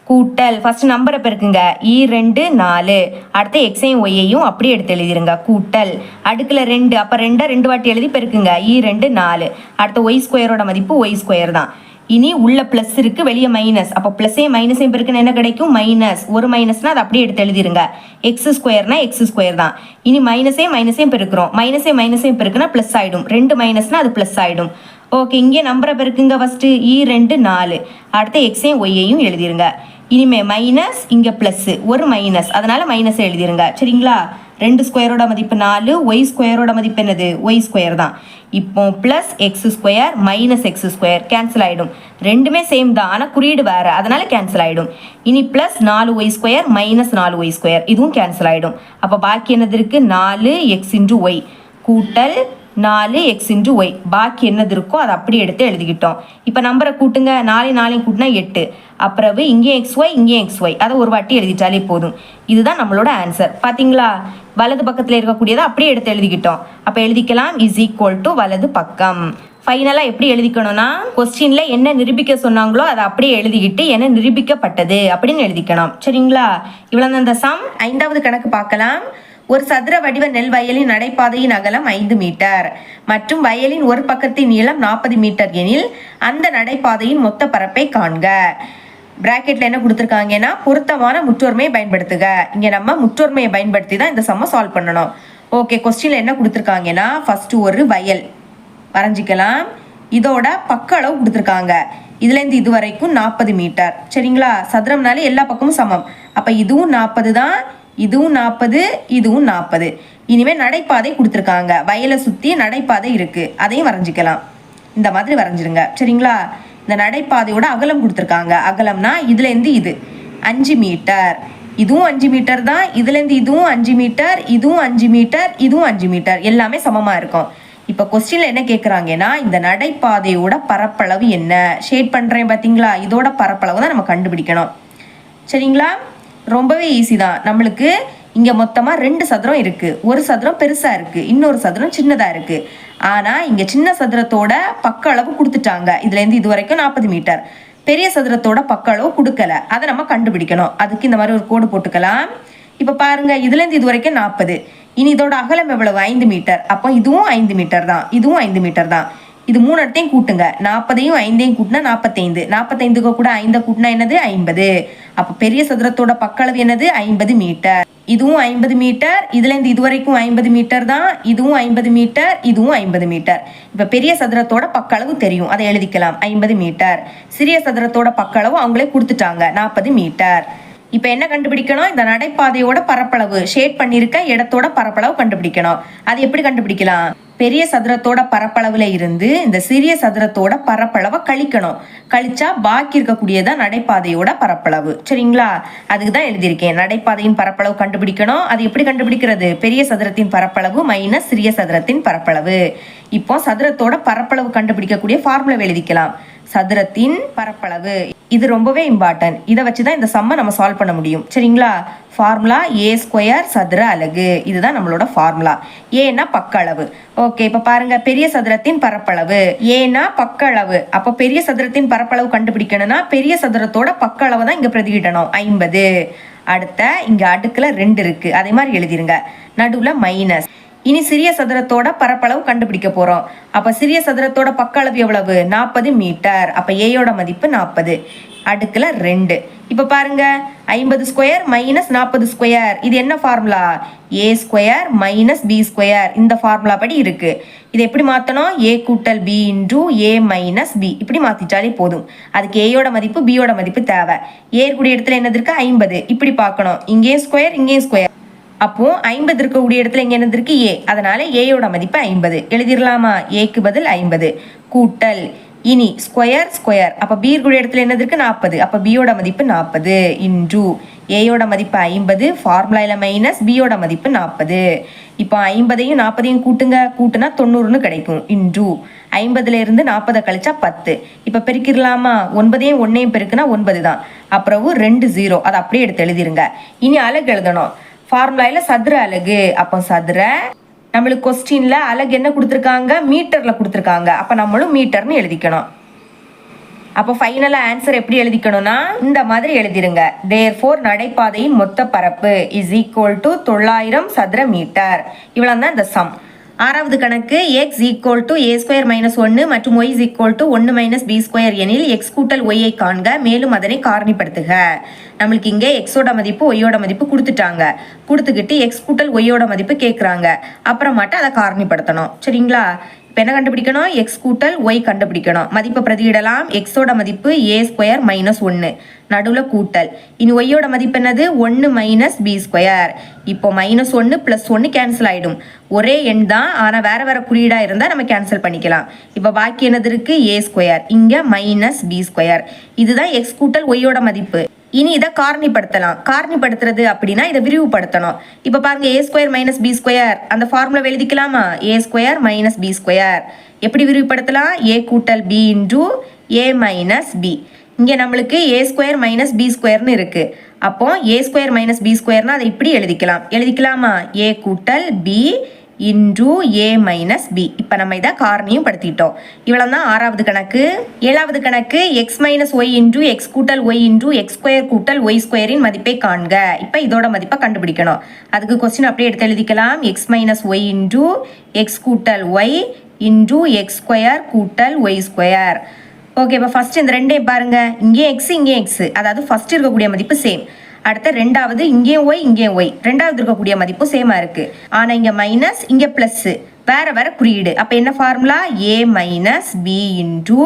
கூட்டல், ஃபர்ஸ்ட் நம்பரை பெருக்குங்க. 2 4. அடுத்து எக்ஸையும் ஒய்யையும் அப்படியே எடுத்து எழுதிருங்க. கூட்டல் அடுக்குல 2. அப்போ 2 2 வாட்டி எழுதி பெருக்குங்க. 2 4. அடுத்து y² மதிப்பு y² தான். இனி உள்ள ப்ளஸ் இருக்கு, வெளியே மைனஸ். அப்போ ப்ளஸ்ஸையும் மைனஸையும் பெருக்குன்னா என்ன கிடைக்கும்? மைனஸ். ஒரு மைனஸ்னா அதை அப்படியே எடுத்து எழுதிருங்க. எக்ஸ் ஸ்கொயர்னா எக்ஸ் ஸ்கொயர் தான். இனி மைனஸையும் பெருக்கிறோம். மைனஸையும் பெருக்குன்னா ப்ளஸ் ஆகிடும். 2 மைனஸ்னா அது ப்ளஸ் ஆகிடும். ஓகே, இங்கே நம்பரை பெருக்குங்க. ஃபஸ்ட்டு 2 4. அடுத்து எக்ஸையும் ஒய்யையும் எழுதிருங்க. இனிமே மைனஸ், இங்கே ப்ளஸ்ஸு, ஒரு மைனஸ், அதனால் மைனஸை எழுதிருங்க. சரிங்களா? 2 ஸ்கொயரோட மதிப்பு 4, ஒய் ஸ்கொயரோட மதிப்பு என்னது? ஒய் ஸ்கொயர் தான். இப்போ plus X square minus X square cancel ஆகிடும். ரெண்டுமே சேம் தான், ஆனால் குறியீடு வேறு, அதனால் கேன்சல் ஆகிடும். இனி plus 4 y square minus 4 y square, இதுவும் கேன்சல் ஆகிடும். அப்போ பாக்கி என்னது இருக்குது? 4 எக்ஸ் இன்டு ஒய் கூட்டல் 4 எக்ஸ் இன்டு ஒய். பாக்கி என்னது இருக்கோ அதை அப்படியே எடுத்து எழுதிக்கிட்டோம். இப்போ நம்பரை கூட்டுங்க. 4 கூட்டினா 8. அப்புறம் இங்கேயும் எக்ஸ் ஒய், இங்கேயும் எக்ஸ் ஒய், அதை ஒரு வாட்டி எழுதிட்டாலே போதும். இதுதான் நம்மளோட ஆன்சர். பார்த்தீங்களா? வலது பக்கத்தில் இருக்கக்கூடியதை அப்படியே எடுத்து எழுதிக்கிட்டோம். அப்போ எழுதிக்கலாம் இஸ் ஈக்குவல் டு வலது பக்கம். ஃபைனலாக எப்படி எழுதிக்கணும்னா, கொஸ்டினில் என்ன நிரூபிக்க சொன்னாங்களோ அதை அப்படியே எழுதிக்கிட்டு என்ன நிரூபிக்கப்பட்டது அப்படின்னு எழுதிக்கணும். சரிங்களா? இவ்வளோ தான் இந்த சம். 5வது கணக்கு பார்க்கலாம். ஒரு சதுர வடிவ நெல் வயலின் நடைபாதையின் அகலம் 5 மீட்டர் மற்றும் வயலின் ஒரு பக்கத்தின் நீளம் 40 மீட்டர் எனில் அந்த நடைபாதையின் மொத்த பரப்பை காண்க. பிராக்கெட்ல என்ன கொடுத்துருக்காங்கன்னா, பொருத்தமான முற்றொருமையை பயன்படுத்துக. இங்க நம்ம முற்றொருமையை பயன்படுத்தி தான் இந்த சம்மை சால்வ் பண்ணணும். ஓகே, கொஸ்டின்ல என்ன கொடுத்துருக்காங்கன்னா, ஃபர்ஸ்ட் ஒரு வயல் வரைஞ்சிக்கலாம். இதோட பக்க அளவு கொடுத்துருக்காங்க. இதுலேருந்து இது வரைக்கும் 40 மீட்டர். சரிங்களா? சதுரம்னாலே எல்லா பக்கமும் சமம். அப்போ இதுவும் 40 தான், இதுவும் 40, இதுவும் 40. இனிமேல் நடைபாதை கொடுத்துருக்காங்க. வயலை சுற்றி நடைபாதை இருக்குது, அதையும் வரைஞ்சிக்கலாம். இந்த மாதிரி வரைஞ்சிருங்க. சரிங்களா? இந்த நடைபாதையோட அகலம் கொடுத்துருக்காங்க. அகலம்னா இதுலேருந்து இது 5 மீட்டர், இதுவும் 5 மீட்டர் தான், இதுலேருந்து இதுவும் 5 மீட்டர், இதுவும் 5 மீட்டர், இதுவும் 5 மீட்டர், எல்லாமே சமமாக இருக்கும். இப்போ கொஸ்டினில் என்ன கேட்குறாங்கன்னா, இந்த நடைபாதையோட பரப்பளவு என்ன? ஷேட் பண்ணுறேன் பார்த்தீங்களா? இதோட பரப்பளவு தான் நம்ம கண்டுபிடிக்கணும். சரிங்களா? ரொம்பவே ஈஸி தான். நம்மளுக்கு இங்கே மொத்தமாக 2 சதுரம் இருக்குது. ஒரு சதுரம் பெருசாக இருக்குது, இன்னொரு சதுரம் சின்னதாக இருக்குது. ஆனால் இங்கே சின்ன சதுரத்தோட பக்க அளவு கொடுத்துட்டாங்க. இதுலேருந்து இது வரைக்கும் 40 மீட்டர். பெரிய சதுரத்தோட பக்க அளவு கொடுக்கல, அதை நம்ம கண்டுபிடிக்கணும். அதுக்கு இந்த மாதிரி ஒரு கோடு போட்டுக்கலாம். இப்போ பாருங்கள், இதுலேருந்து இது வரைக்கும் 40. இனி இதோட அகலம் எவ்வளவு? 5 மீட்டர். அப்போ இதுவும் 5 மீட்டர் தான், இதுவும் 5 மீட்டர் தான். இது 3 இடத்தையும் கூட்டுங்க. 40ஐயும் 5ஐயும் கூட்டினா 45. 45க்கு கூட 5 கூட்டினா என்னது? 50. அப்போ பெரிய சதுரத்தோட பக்களவு என்னது? 50 மீட்டர். இதுவும் 50 மீட்டர், இதுலேருந்து இது வரைக்கும் 50 மீட்டர் தான், இதுவும் 50 மீட்டர், இதுவும் 50 மீட்டர். இப்போ பெரிய சதுரத்தோட பக்களவு தெரியும், அதை எழுதிக்கலாம் 50 மீட்டர். சிறிய சதுரத்தோட பக்களவு அவங்களே கொடுத்துட்டாங்க 40 மீட்டர். இப்போ என்ன கண்டுபிடிக்கணும்? இந்த நடைபாதையோட பரப்பளவு ஷேட் பண்ணியிருக்க இடத்தோட பரப்பளவு கண்டுபிடிக்கணும். அது எப்படி கண்டுபிடிக்கலாம்? பெரிய சதுரத்தோட பரப்பளவுல இருந்து இந்த சிறிய சதுரத்தோட பரப்பளவை கழிக்கணும். கழிச்சா பாக்கி இருக்கக்கூடியதான் நடைபாதையோட பரப்பளவு. சரிங்களா? அதுக்கு தான் எழுதியிருக்கேன். நடைபாதையின் பரப்பளவு கண்டுபிடிக்கணும். அது எப்படி கண்டுபிடிக்கிறது? பெரிய சதுரத்தின் பரப்பளவு மைனஸ் சிறிய சதுரத்தின் பரப்பளவு. இப்போ சதுரத்தோட பரப்பளவு கண்டுபிடிக்கக்கூடிய ஃபார்முலா எழுதிக்கலாம். சதுரத்தின் பரப்பளவு, இது ரொம்பவே இம்பார்ட்டன்ட். இதை வச்சுதான் இந்த சம்மை நம்ம சால்வ் பண்ண முடியும். சரிங்களா? ஃபார்முலா ஏ ஸ்கொயர் சதுர அலகு, இதுதான் நம்மளோட ஃபார்முலா. ஏன்னா பக்க அளவு. ஓகே, இப்போ பாருங்க, பெரிய சதுரத்தின் பரப்பளவு ஏன்னா பக்க அளவு. அப்போ பெரிய சதுரத்தின் பரப்பளவு கண்டுபிடிக்கணும்னா பெரிய சதுரத்தோட பக்க அளவு தான் இங்க பிரதியிடணும் 50. அடுத்த இங்க அடுக்குல 2 இருக்கு, அதே மாதிரி எழுதிருங்க. நடுவுல மைனஸ். இனி சிறிய சதுரத்தோட பரப்பளவு கண்டுபிடிக்க போறோம். அப்ப சிறிய சதுரத்தோட பக்க அளவு எவ்வளவு? 40 மீட்டர். அப்ப ஏயோட மதிப்பு 40. அடுக்குல 2. இப்ப பாருங்க, 50 ஸ்கொயர் மைனஸ் 40 ஸ்கொயர், இது என்ன ஃபார்முலா? ஏ ஸ்கொயர் மைனஸ் பி ஸ்கொயர். இந்த ஃபார்முலா படி இருக்கு. இதை எப்படி மாத்தணும்? ஏ கூட்டல் B into A minus B, இப்படி மாத்திட்டாலே போதும். அதுக்கு ஏயோட மதிப்பு பியோட மதிப்பு தேவை. ஏ கூடிய இடத்துல என்னது இருக்கு? 50. இப்படி பார்க்கணும், இங்கேயும் ஸ்கொயர் இங்கேயும் ஸ்கொயர். அப்போ 50 இருக்கக்கூடிய இடத்துல இங்க என்ன இருக்கு? ஏ. அதனால ஏயோட மதிப்பு 50 எழுதிடலாமா? ஏக்கு பதில் 50 கூட்டல். இனி ஸ்கொயர் ஸ்கொயர், அப்ப பி இருக்கக்கூடிய இடத்துல என்னது இருக்கு? 40. அப்ப பியோட மதிப்பு 40 இன்டூ ஏயோட மதிப்பு 50, ஃபார்முலால மைனஸ் பியோட மதிப்பு 40. இப்போ 50ஐயும் 40ஐயும் கூட்டுங்க, கூட்டுனா 90ன்னு கிடைக்கும். இன்டூ 50ல இருந்து 40 கழிச்சா 10. இப்ப பெருக்கிடலாமா? 9ஐயும் 1ஐயும் பெருக்குனா 9 தான். அப்புறம் 2 0, அதை அப்படியே எடுத்து எழுதிருங்க. இனி அலகு எழுதணும். ஃபார்முலால சதுர அலகு. அப்போ சதுர, நம்மளுக்கு கொஸ்டின்ல அலகு என்ன கொடுத்துருக்காங்க? மீட்டர்ல கொடுத்துருக்காங்க. அப்ப நம்மளும் மீட்டர்னு எழுதிக்கணும். அப்போ ஃபைனலா ஆன்சர் எப்படி எழுதிக்கணும்னா இந்த மாதிரி எழுதிருங்க. தேர்ஃபோர் நடைபாதையின் மொத்த பரப்பு இஸ் ஈக்குவல் டு 900 சதுர மீட்டர். இவ்வளவு தான் இந்த சம். ஆறாவது கணக்கு x equal to a square minus 1 மற்றும் y equal to 1 minus b square எனில் x கூட்டல் y ஐ காண்க, மேலும் அதனை காரணிப்படுத்துக. நம்மளுக்கு இங்கே எக்ஸோட மதிப்பு ஒய்யோட மதிப்பு கொடுத்துட்டாங்க. கொடுத்துக்கிட்டு எக்ஸ் கூட்டல் ஒய்யோட மதிப்பு கேட்குறாங்க. அப்புறமாட்ட அதை காரணிப்படுத்தணும். சரிங்களா? இப்போ என்ன கண்டுபிடிக்கணும்? எக்ஸ் கூட்டல் ஒய் கண்டுபிடிக்கணும். மதிப்பை பிரதியிடலாம். எக்ஸோட மதிப்பு ஏ ஸ்கொயர் மைனஸ் 1, நடுவில் கூட்டல். இனி ஒய்யோட மதிப்பு என்னது? 1 மைனஸ் பி ஸ்கொயர். இப்போ -1 + 1 கேன்சல் ஆகிடும். ஒரே எண் தான், ஆனால் வேற வேற குறியீடாக இருந்தால் நம்ம கேன்சல் பண்ணிக்கலாம். இப்போ பாக்கி என்னது இருக்கு? ஏ ஸ்கொயர். இங்கே மைனஸ் பி ஸ்கொயர். இதுதான் எக்ஸ் கூட்டல் ஒய்யோட மதிப்பு. இனி இதை காரணிப்படுத்தலாம். காரணிப்படுத்துறது அப்படின்னா இதை விரிவுபடுத்தணும். இப்போ பாருங்க, ஏ ஸ்கொயர் மைனஸ் பி ஸ்கொயர் அந்த ஃபார்முலா எழுதிக்கலாமா? ஏ ஸ்கொயர் மைனஸ் பி ஸ்கொயர். எப்படி விரிவுபடுத்தலாம்? ஏ கூட்டல் B into A minus B. இங்கே நம்மளுக்கு ஏ ஸ்கொயர் மைனஸ் பி ஸ்கொயர்னு இருக்கு. அப்போ ஏ ஸ்கொயர் மைனஸ் பி ஸ்கொயர்னா அதை இப்படி எழுதிக்கலாமா? ஏ கூட்டல் B into A minus B. இப்போ நம்ம இதை காரணியும் படுத்திட்டோம். இவ்வளோ தான் ஆறாவது கணக்கு. ஏழாவது கணக்கு x minus y into x கூட்டல் ஒய் இன்டூ எக்ஸ் ஸ்கொயர் கூட்டல் ஒய் ஸ்கொயரின் மதிப்பை காண்க. இப்போ இதோட மதிப்பை கண்டுபிடிக்கணும். அதுக்கு கொஸ்டின் அப்படியே எடுத்து எழுதிக்கலாம். X minus y into x கூட்டல் ஒய் இன்டூ எக்ஸ் ஸ்கொயர் கூட்டல் ஒய் ஸ்கொயர். ஓகே, இப்போ ஃபர்ஸ்ட் இந்த ரெண்டையும் பாருங்க. இங்கே எக்ஸ் இங்கே எக்ஸ், அதாவது ஃபர்ஸ்ட் இருக்கக்கூடிய மதிப்பு சேம். அடுத்த ரெண்டாவது இங்கேயும் ஒய் இங்கேயும் ஒய், ரெண்டாவது இருக்கக்கூடிய மதிப்பு சேமா இருக்கு. ஆனா இங்க மைனஸ் இங்க பிளஸ், வேற வேற குறியீடு. அப்ப என்ன formula? A minus b into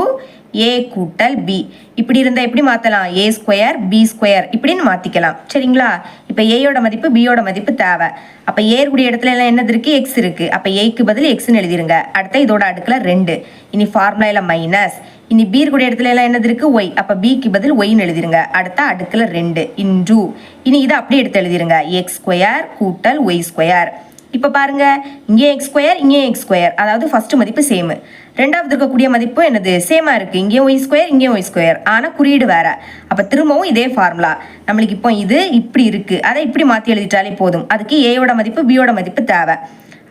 A கூட்டல் பி. இப்படி இருந்தா எப்படி மாத்தலாம்? ஏ ஸ்கொயர் பி ஸ்கொயர் இப்படின்னு மாத்திக்கலாம். சரிங்களா? இப்ப ஏயோட மதிப்பு பியோட மதிப்பு தேவை. அப்ப ஏற்குடைய இடத்துல எல்லாம் என்னது இருக்கு? எக்ஸ் இருக்கு. அப்ப ஏக்கு பதில் எக்ஸ்ன்னு எழுதிருங்க. அடுத்த இதோட அடுக்குல 2. இனி ஃபார்முலா மைனஸ். இனி பி கூடிய இடத்துல எல்லாம் என்னது இருக்கு? ஒய். அப்ப பிக்கு பதில் ஒய்ன்னு எழுதிருங்க. அடுத்த அடுக்குல 2 இன்டூ. இனி இதை அப்படியே எடுத்து எழுதிருங்க. எக்ஸ் ஸ்கொயர் கூட்டல் ஒய் ஸ்கொயர். இப்ப பாருங்க, இங்கே எக்ஸ் ஸ்கொயர் இங்கே எக்ஸ் ஸ்கொயர், அதாவது ஃபர்ஸ்ட் மதிப்பு சேம். ரெண்டாவது இருக்கக்கூடிய மதிப்பு என்னது? சேமா இருக்கு. இங்கே ஒய் ஸ்கொயர் இங்கே ஒய் ஸ்கொயர், ஆனா குறியீடு வேற. அப்ப திரும்பவும் இதே ஃபார்முலா. நம்மளுக்கு இப்போ இது இப்படி இருக்கு, அதை இப்படி மாத்தி எழுதிட்டாலே போதும். அதுக்கு ஏயோட மதிப்பு பியோட மதிப்பு தேவை.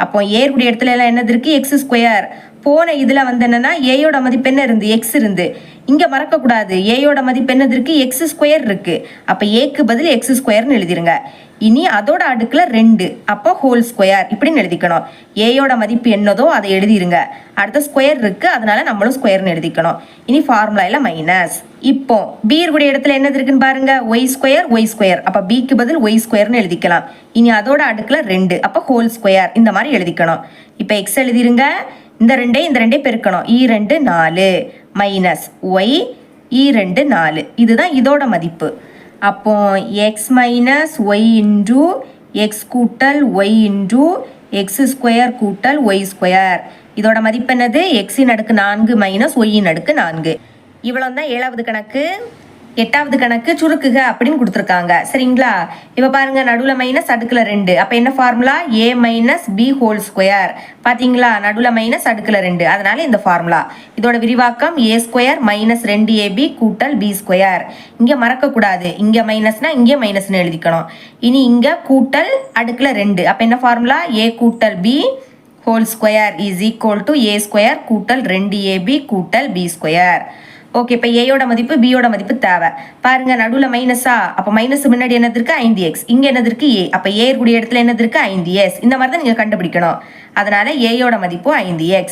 அப்போ ஏற்குடைய இடத்துல எல்லாம் என்னது இருக்கு? X square. போன இதுல வந்து என்னன்னா ஏயோட மதிப்பு என்ன இருந்து? எக்ஸ் இருந்து. இங்க மறக்க கூடாது, ஏயோட மதிப்பு என்னது இருக்கு? எக்ஸ் ஸ்கொயர் இருக்கு. அப்ப ஏக்கு பதில் எக்ஸ் ஸ்கொயர்னு எழுதிருங்க. இனி அதோட அடுக்குல 2, அப்போ ஹோல் ஸ்கொயர் இப்படின்னு எழுதிக்கணும். ஏயோட மதிப்பு என்னதோ அதை எழுதிருங்க. அடுத்த ஸ்கொயர் இருக்கு, அதனால நம்மளும் ஸ்கொயர்னு எழுதிக்கணும். இனி ஃபார்முலால மைனஸ். இப்போ பி கூடிய இடத்துல என்னது இருக்குன்னு பாருங்க? Y square y square. அப்ப பிக்கு பதில் ஒய் ஸ்கொயர்னு எழுதிக்கலாம். இனி அதோட அடுக்குல 2, அப்ப ஹோல் ஸ்கொயர் இந்த மாதிரி எழுதிக்கணும். இப்ப எக்ஸ் எழுதிருங்க. இந்த ரெண்டே பெருக்கணும். E2 4 minus Y E2 4. இதுதான் இதோட மதிப்பு. அப்போ x minus y into x கூட்டல் ஒய் இன்டூ எக்ஸ் ஸ்கொயர் கூட்டல் ஒய் ஸ்கொயர். இதோட மதிப்பு என்னது? எக்ஸின் அடுக்கு 4 மைனஸ் ஒய்யின் அடுக்கு 4. இவ்வளோ தான் ஏழாவது கணக்கு. எட்டாவது கணக்கு சுருக்குக அப்படின்னு கொடுத்துருக்காங்க. சரிங்களா? இப்போ பாருங்க, நடுவில் மைனஸ் அடுக்குல 2. அப்போ என்ன ஃபார்முலா? ஏ மைனஸ் பி ஹோல் ஸ்கொயர். பார்த்தீங்களா? நடுவில் மைனஸ் அடுக்குல 2, அதனால இந்த ஃபார்முலா. இதோட விரிவாக்கம் ஏ ஸ்கொயர் மைனஸ் 2ab கூட்டல் பி ஸ்கொயர். இங்கே மறக்கக்கூடாது, இங்கே மைனஸ்னா இங்கே மைனஸ்னு எழுதிக்கணும். இனி இங்கே கூட்டல் அடுக்குல 2. அப்போ என்ன ஃபார்முலா? ஏ கூட்டல் B whole square is equal to a square கூட்டல் 2ab கூட்டல் பி ஸ்கொயர். ஓகே, இப்போ ஏயோட மதிப்பு பியோட மதிப்பு தேவை. பாருங்க, நடுவில் மைனஸா? அப்போ மைனஸ் முன்னாடி என்னது இருக்கு? 5x. இங்க என்னது இருக்கு? ஏ. அப்போ ஏ கூடிய இடத்துல என்னது இருக்கு? 5s. இந்த மாதிரி தான் நீங்க கண்டுபிடிக்கணும். அதனால ஏயோட மதிப்பு 5x.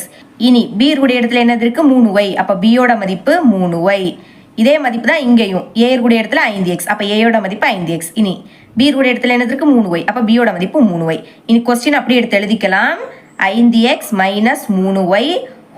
இனி பி கூடிய இடத்துல என்னது இருக்கு? 3y. அப்போ பியோட மதிப்பு 3y. இதே மதிப்பு தான் இங்கேயும். ஏ கூடிய இடத்துல 5x. அப்போ ஏயோட மதிப்பு 5x. இனி பி கூடிய இடத்துல என்னது இருக்கு? 3y. அப்போ பியோட மதிப்பு 3y. இனி கொஸ்டின் அப்படியே எடுத்து எழுதிக்கலாம். 5x minus 3y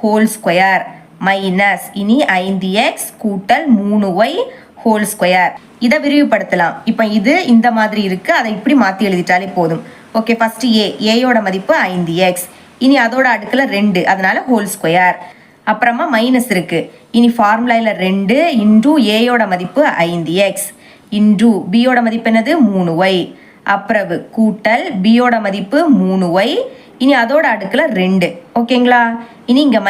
whole square minus இனி 5x கூட்டல் 3y ஹோல் ஸ்கொயர். இதை விரிவுபடுத்தலாம். இப்போ இது இந்த மாதிரி இருக்கு, அதை இப்படி மாற்றி எழுதிட்டாலே போதும். ஓகே, ஃபர்ஸ்ட் ஏயோட மதிப்பு 5x. இனி அதோட அடுக்குல 2, அதனால ஹோல் ஸ்கொயர். அப்புறமா மைனஸ் இருக்கு. இனி ஃபார்முலால 2 இன்டூ ஏயோட மதிப்பு 5x இன்டூ பியோட மதிப்பு என்னது? 3y. அப்புறம் கூட்டல் பியோட மதிப்பு 3y. இனி அதோட அடுக்குல 2. ஓகேங்களா? இனி இங்க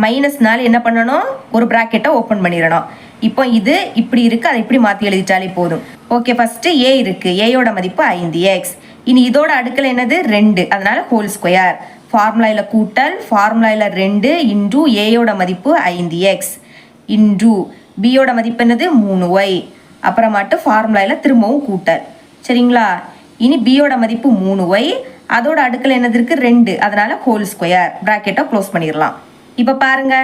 மைனஸ்னால என்ன பண்ணணும்? ஒரு பிராக்கெட்டை ஓப்பன் பண்ணிடணும். இப்போ இது இப்படி இருக்கு, அதை இப்படி மாத்தி எழுதிட்டாலே போதும். ஓகே, ஃபர்ஸ்ட் ஏ இருக்கு, ஏயோட மதிப்பு 5x. இனி இதோட அடுக்குல என்னது? 2, அதனால ஹோல் ஸ்கொயர். ஃபார்முலால கூட்டல், ஃபார்முலால 2 இன்டூ ஏயோட மதிப்பு 5x இன்டூ பியோட மதிப்பு என்னது? 3y. அப்புறமாட்டு ஃபார்முலால திரும்பவும் கூட்டல். சரிங்களா? இனி பியோட மதிப்பு 3y, அதோட அடுக்கில் என்னது இருக்கு 2, அதனால ஹோல் ஸ்கொயர். ப்ராக்கெட்டை க்ளோஸ் பண்ணிடலாம். இப்போ பாருங்க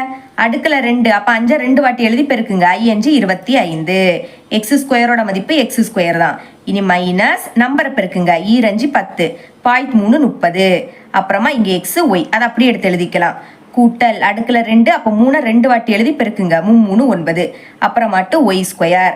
அடுக்கில் 2, அப்போ 5 2 வாட்டி எழுதி பெருக்குங்க. 5 25. எக்ஸ் ஸ்கொயரோட மதிப்பு எக்ஸ் ஸ்கொயர் தான். இனி மைனஸ் நம்பரை பெருக்குங்க. 2 10, 0.3 30. அப்புறமா இங்கே எக்ஸ் ஒய் அதை அப்படியே எடுத்து எழுதிக்கலாம். கூட்டல் அடுக்கில் 2, அப்போ 3 2 வாட்டி எழுதி பெருக்குங்க. 3 9. அப்புறமாட்டு ஒய் ஸ்கொயர்.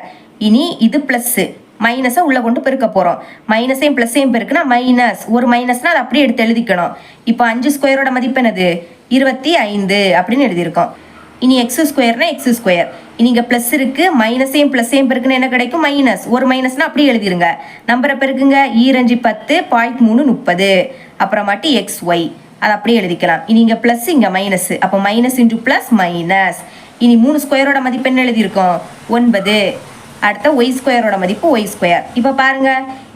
இனி இது ப்ளஸ்ஸு மைனஸை உள்ளே கொண்டு பெருக்க போகிறோம். மைனஸையும் ப்ளஸ்ஸையும் பெருக்குனா மைனஸ், ஒரு மைனஸ்னால் அதை அப்படியே எடுத்து எழுதிக்கணும். இப்போ 5 ஸ்கொயரோட மதிப்பு என்னது 25 அப்படின்னு எழுதியிருக்கோம். இனி எக்ஸ் ஸ்கொயர்னா எக்ஸ் ஸ்கொயர். இனி இங்கே ப்ளஸ் இருக்குது, மைனஸையும் ப்ளஸ்ஸையும் பெருக்குன்னு என்ன கிடைக்கும் மைனஸ், ஒரு மைனஸ்னால் அப்படியே எழுதிருங்க. நம்பரை பெருக்குங்க. 2 10, 0.3 30. அப்புறமாட்டி எக்ஸ் ஒய் அதை அப்படியே எழுதிக்கலாம். இனி இங்கே ப்ளஸ் இங்கே மைனஸ், அப்போ மைனஸ் இன்ட்டு ப்ளஸ் மைனஸ். இனி 3 ஸ்கொயரோட மதிப்பு என்ன எழுதியிருக்கோம் 9. அடுத்த ஒய் ஸ்கொயரோட மதிப்பு ஒய் ஸ்கொயர். இப்போ பாருங்க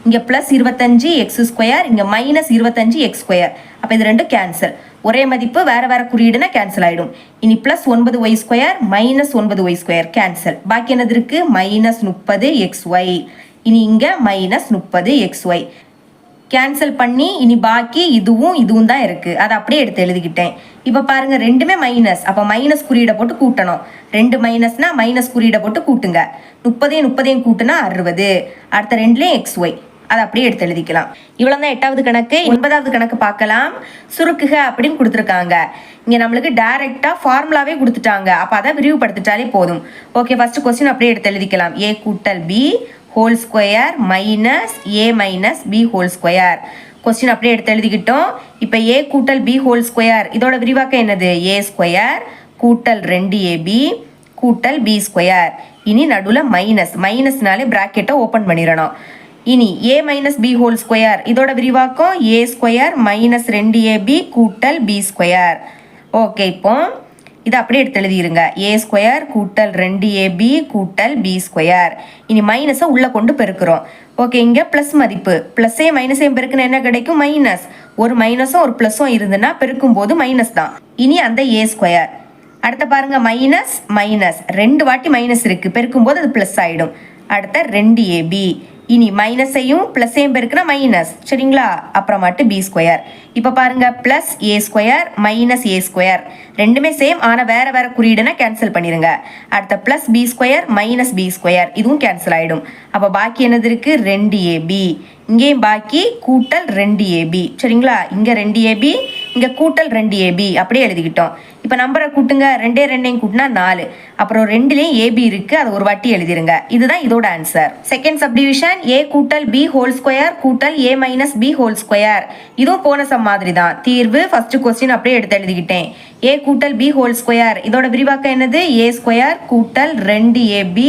இங்கே ப்ளஸ் 25 எக்ஸ் ஸ்கொயர், இங்கே மைனஸ் 25 எக்ஸ் ஸ்கொயர். அப்போ இது ரெண்டும் கேன்சல். ஒரே மதிப்பு வேறு வேறு குறியீடுனா கேன்சல் ஆகிடும். இனி plus 9 y square minus 9 y square cancel. பாக்கி என்னது இருக்குது மைனஸ் 30 எக்ஸ் ஒய். இனி இங்கே மைனஸ் 30 எக்ஸ் ஒய் கேன்சல் பண்ணி இனி பாக்கி இதுவும் தான் இருக்குது. அதை அப்படியே எடுத்து எழுதிக்கிட்டேன். இப்போ பாருங்கள் ரெண்டுமே மைனஸ், அப்போ மைனஸ் குறியீடை போட்டு கூட்டணும். 2 மைனஸ்னா மைனஸ் குறியீடை போட்டு கூட்டுங்க. 30 கூட்டுனா 60. அடுத்த 2லேயும் எக்ஸ் ஒய் அதை அப்படியே எடுத்து எழுதிக்கலாம். இவ்வளோ தான் 8வது கணக்கு. 9வது கணக்கு பார்க்கலாம். சுருக்குக அப்படின்னு கொடுத்துருக்காங்க. இங்கே நம்மளுக்கு டைரெக்டாக ஃபார்முலாவே கொடுத்துட்டாங்க. அப்போ அதை விரிவுபடுத்திட்டாலே போதும். ஓகே, ஃபஸ்ட்டு கொஸ்டின் அப்படியே எடுத்து எழுதிக்கலாம். ஏ கூட்டல் B whole square minus A minus B whole square. Question அப்படியே எடுத்து எழுதிக்கிட்டோம். இப்போ ஏ கூட்டல் பி ஹோல் ஸ்கொயர் இதோட விரிவாக்கம் என்னது ஏ ஸ்கொயர் கூட்டல் 2ab கூட்டல் பி ஸ்கொயர். இனி நடுவில் மைனஸ்னாலே ப்ராக்கெட்டை ஓப்பன் பண்ணிடணும். இனி ஏ மைனஸ் பி ஹோல் ஸ்கொயர் இதோட விரிவாக்கம் ஏ ஸ்கொயர் மைனஸ் 2ab கூட்டல் பி ஸ்கொயர். ஓகே, இப்போ இதை அப்படியே எடுத்து எழுதிருங்க. ஏ ஸ்கொயர் கூட்டல் 2ab கூட்டல் பி ஸ்கொயர். இனி மைனஸை உள்ளே கொண்டு பெருக்கிறோம். ஓகே, இங்கே ப்ளஸ் மதிப்பு ப்ளஸ்ஸையும் மைனஸையும் பெருக்குன்னு என்ன கிடைக்கும் மைனஸ். ஒரு மைனஸும் ஒரு ப்ளஸும் இருந்துன்னா பெருக்கும் போது மைனஸ் தான். இனி அந்த ஏ ஸ்கொயர். அடுத்த பாருங்க மைனஸ் 2 வாட்டி மைனஸ் இருக்குது, பெருக்கும் போது அது ப்ளஸ் ஆகிடும். அடுத்த 2ab. இனி மைனஸையும் ப்ளஸ்ஸையும் பெருக்குனா மைனஸ், சரிங்களா. அப்புறமாட்டு பி ஸ்கொயர். இப்போ பாருங்க plus a square minus a square ரெண்டுமே சேம், ஆனால் வேறு வேறு குறியீடுனா கேன்சல் பண்ணிடுங்க. அடுத்த plus b square minus b square இதுவும் கேன்சல் ஆகிடும். அப்போ பாக்கி என்னது இருக்குது 2ab. இங்கேயும் பாக்கி கூட்டல் 2ab, சரிங்களா. இங்கே 2ab, இங்கே கூட்டல் 2ab அப்படியே எழுதிக்கிட்டோம். இப்போ நம்பரை கூட்டுங்க. 2 கூட்டினா 4. அப்புறம் 2லேயும் ஏபி இருக்குது, அதை ஒரு வாட்டி எழுதிருங்க. இதுதான் இதோட ஆன்சர். செகண்ட் சப்டிவிஷன் ஏ கூட்டல் பி ஹோல் ஸ்கொயர் கூட்டல் ஏ மைனஸ் பி ஹோல் ஸ்கொயர். இதுவும் போன சம் மாதிரி தான். தீர்வு ஃபர்ஸ்ட் கொஸ்டின் அப்படியே எடுத்து எழுதிக்கிட்டேன். ஏ கூட்டல் பி ஹோல் ஸ்கொயர் இதோட விரிவாக்கம் என்னது ஏ ஸ்கொயர் கூட்டல் 2ab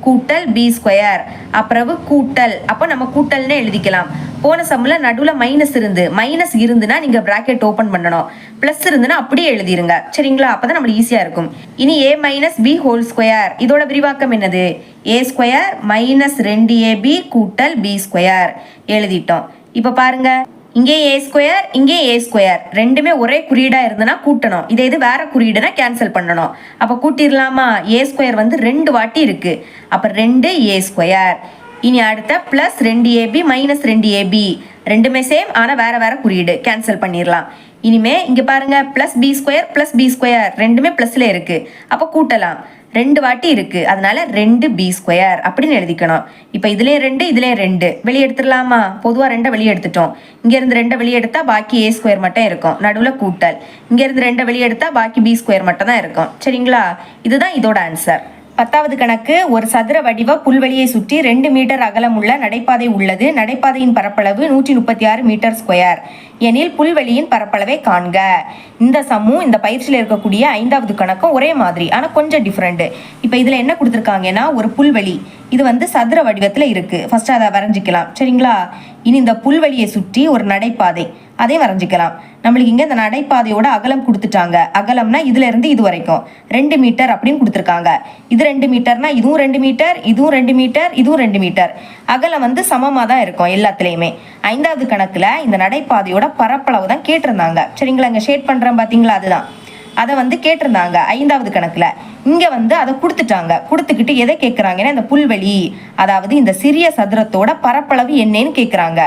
கூட்டல் பி ஸ்கொயர். அப்புறம் கூட்டல், அப்போ நம்ம கூட்டல்னு எழுதிக்கலாம். போன சம்மில் நடுவில் மைனஸ் இருந்துன்னா நீங்கள் ப்ராக்கெட் ஓப்பன் பண்ணணும். ப்ளஸ் இருந்துன்னா அப்படியே எழுதிருங்க, சரிங்களா. அப்போ தான் நம்மளுக்கு ஈஸியாக இருக்கும். இனி ஏ மைனஸ் பி ஹோல் ஸ்கொயர் இதோட விரிவாக்கம் என்னது ஏ ஸ்கொயர் மைனஸ் 2ab கூட்டல் பி ஸ்கொயர் எழுதிட்டோம். இப்போ பாருங்க இங்கே ஏ ஸ்கொயர் இங்கே ஏ ஸ்கொயர் ரெண்டுமே ஒரே குறியீடாக இருந்ததுன்னா கூட்டணும். இதே இது வேற குறியீடுனா கேன்சல் பண்ணணும். அப்போ கூட்டிடலாமா. ஏ ஸ்கொயர் வந்து 2 வாட்டி இருக்கு, அப்போ 2 ஏ ஸ்கொயர். இனி அடுத்த ப்ளஸ் 2ab மைனஸ் 2ab ரெண்டுமே சேம், ஆனால் வேற வேற குறியீடு கேன்சல் பண்ணிடலாம். இனிமே இங்கே பாருங்க ப்ளஸ் பி ஸ்கொயர் ரெண்டுமே ப்ளஸ்ல இருக்கு, அப்போ கூட்டலாம். 2 வாட்டி இருக்கு, அதனால 2b ஸ்கொயர் அப்படின்னு எழுதிக்கணும். இப்போ இதுலேயும் 2 வெளியே எடுத்துடலாமா. பொதுவாக 2 வெளியே எடுத்துட்டோம். இங்கேருந்து 2 வெளியே எடுத்தா பாக்கி ஏ ஸ்கொயர் மட்டும் இருக்கும், நடுவில் கூட்டல். இங்கேருந்து 2 வெளியே எடுத்தா பாக்கி பி ஸ்கொயர் மட்டும் தான் இருக்கும், சரிங்களா. இதுதான் இதோட ஆன்சர். 10வது கணக்கு. ஒரு சதுர வடிவ புல்வெளியை சுற்றி 2 மீட்டர் அகலமுள்ள நடைபாதை உள்ளது. நடைபாதையின் பரப்பளவு 136 மீட்டர் ஸ்கொயர் எனில் புல்வெளியின் பரப்பளவை காண்க. இந்த சம்மும் இந்த பயிற்சியில் இருக்கக்கூடிய 5வது கணக்கும் ஒரே மாதிரி, ஆனால் கொஞ்சம் டிஃப்ரெண்ட். இப்போ இதில் என்ன கொடுத்துருக்காங்கன்னா ஒரு புல்வெளி இது வந்து சதுர வடிவத்தில் இருக்குது. ஃபர்ஸ்ட் அதை வரைஞ்சிக்கலாம், சரிங்களா. இனி இந்த புல்வெளியை சுற்றி ஒரு நடைபாதை அதையும் வரைஞ்சிக்கலாம். நம்மளுக்கு இங்கே இந்த நடைபாதையோட அகலம் கொடுத்துட்டாங்க. அகலம்னா இதுல இருந்து இது வரைக்கும் 2 மீட்டர் அப்படின்னு கொடுத்துருக்காங்க. இது 2 மீட்டர்னா இதுவும் 2 மீட்டர், இதுவும் 2 மீட்டர், இதுவும் 2 மீட்டர். அகலம் வந்து சமமாக தான் இருக்கும் எல்லாத்துலேயுமே. 5வது கணக்கில் இந்த நடைபாதையோட பரப்பளவு தான் கேட்டிருந்தாங்க, சரிங்களா. இங்கே ஷேட் பண்ணுறேன் பார்த்தீங்களா, அதுதான் அதை வந்து கேட்டிருந்தாங்க 5வது கணக்கில். இங்கே வந்து அதை கொடுத்துட்டாங்க. கொடுத்துக்கிட்டு எதை கேட்குறாங்கன்னா இந்த புல்வெளி, அதாவது இந்த சிறிய சதுரத்தோட பரப்பளவு என்னன்னு கேட்குறாங்க.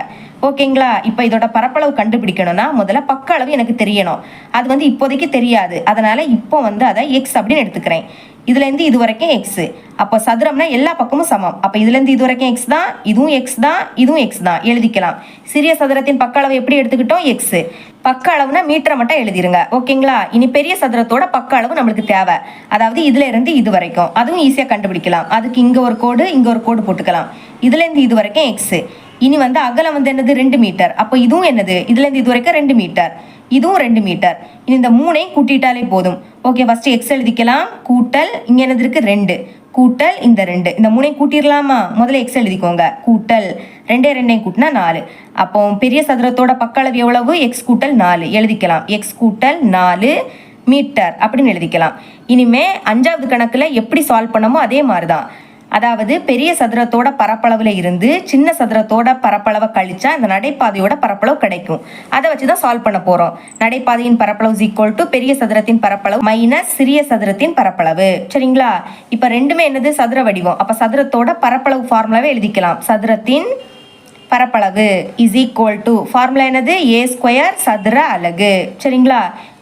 ஓகேங்களா? இப்போ இதோட பரப்பளவு கண்டுபிடிக்கணும்னா முதல்ல பக்க அளவு எனக்கு தெரியணும். அது இப்போதைக்கு தெரியாது. அதனால இப்போ அதை எக்ஸ் அப்படின்னு எடுத்துக்கிறேன். இதுலேருந்து இது வரைக்கும் எக்ஸ். அப்போ சதுரம்னா எல்லா பக்கமும் சமம். அப்போ இதுலேருந்து இது வரைக்கும் எக்ஸ் தான், இதுவும் எக்ஸ் தான், இதுவும் எக்ஸ் தான் எழுதிக்கலாம். சிறிய சதுரத்தின் பக்க அளவு எப்படி எடுத்துக்கிட்டோம்? எக்ஸ். பக்க அளவுனா மீட்டரை மட்டும் எழுதிருங்க. ஓகேங்களா? இனி பெரிய சதுரத்தோட பக்க அளவு நம்மளுக்கு தேவை. அதாவது இதுல இருந்து இது வரைக்கும். அதுவும் ஈஸியாக கண்டுபிடிக்கலாம். அதுக்கு இங்க ஒரு கோடு, இங்க ஒரு கோடு போட்டுக்கலாம். இதுல இருந்து இது வரைக்கும் எக்ஸ். இனி அகலம் என்னது? 2 மீட்டர். அப்போ இதுவும் என்னது? இதுல இருந்து இது வரைக்கும் 2 மீட்டர். இதுவும் 2 மீட்டர். இனி இந்த 3ஐயும் கூட்டிட்டாலே போதும். ஓகே, ஃபர்ஸ்ட் எக்ஸ் எழுதிக்கலாம். கூட்டல் இங்க என்னது இருக்கு? 2 கூட்டல் இந்த 2. இந்த 3ஐயும் கூட்டிடலாமா? முதல்ல எக்ஸ் எழுதிக்கோங்க. கூட்டல் 2 கூட்டினா 4. அப்போ பெரிய சதுரத்தோட பக்க அளவு எவ்வளவு? எக்ஸ் கூட்டல் 4 எழுதிக்கலாம். எக்ஸ் கூட்டல் 4 மீட்டர் அப்படின்னு எழுதிக்கலாம். இனிமே 5வது கணக்குல எப்படி சால்வ் பண்ணமோ அதே மாதிரிதான். அதாவது பெரிய சதுரத்தோட பரப்பளவுல இருந்து சின்ன சதுரத்தோட பரப்பளவை கழிச்சா இந்த நடைபாதையோட பரப்பளவு கிடைக்கும். அதை வச்சுதான் சால்வ் பண்ண போறோம். நடைபாதையின் பரப்பளவு ஈக்குவல் டு பெரிய சதுரத்தின் பரப்பளவு மைனஸ் சிறிய சதுரத்தின் பரப்பளவு. சரிங்களா? இப்ப ரெண்டுமே என்னது? சதுர வடிவம். அப்ப சதுரத்தோட பரப்பளவு ஃபார்முலாவே எழுதிக்கலாம். சதுரத்தின் பரப்பளவு இஸ் ஈக்குவல் டு ஃபார்முலா என்னது? ஏ ஸ்கொயர் சதுர அலகு. சரிங்களா?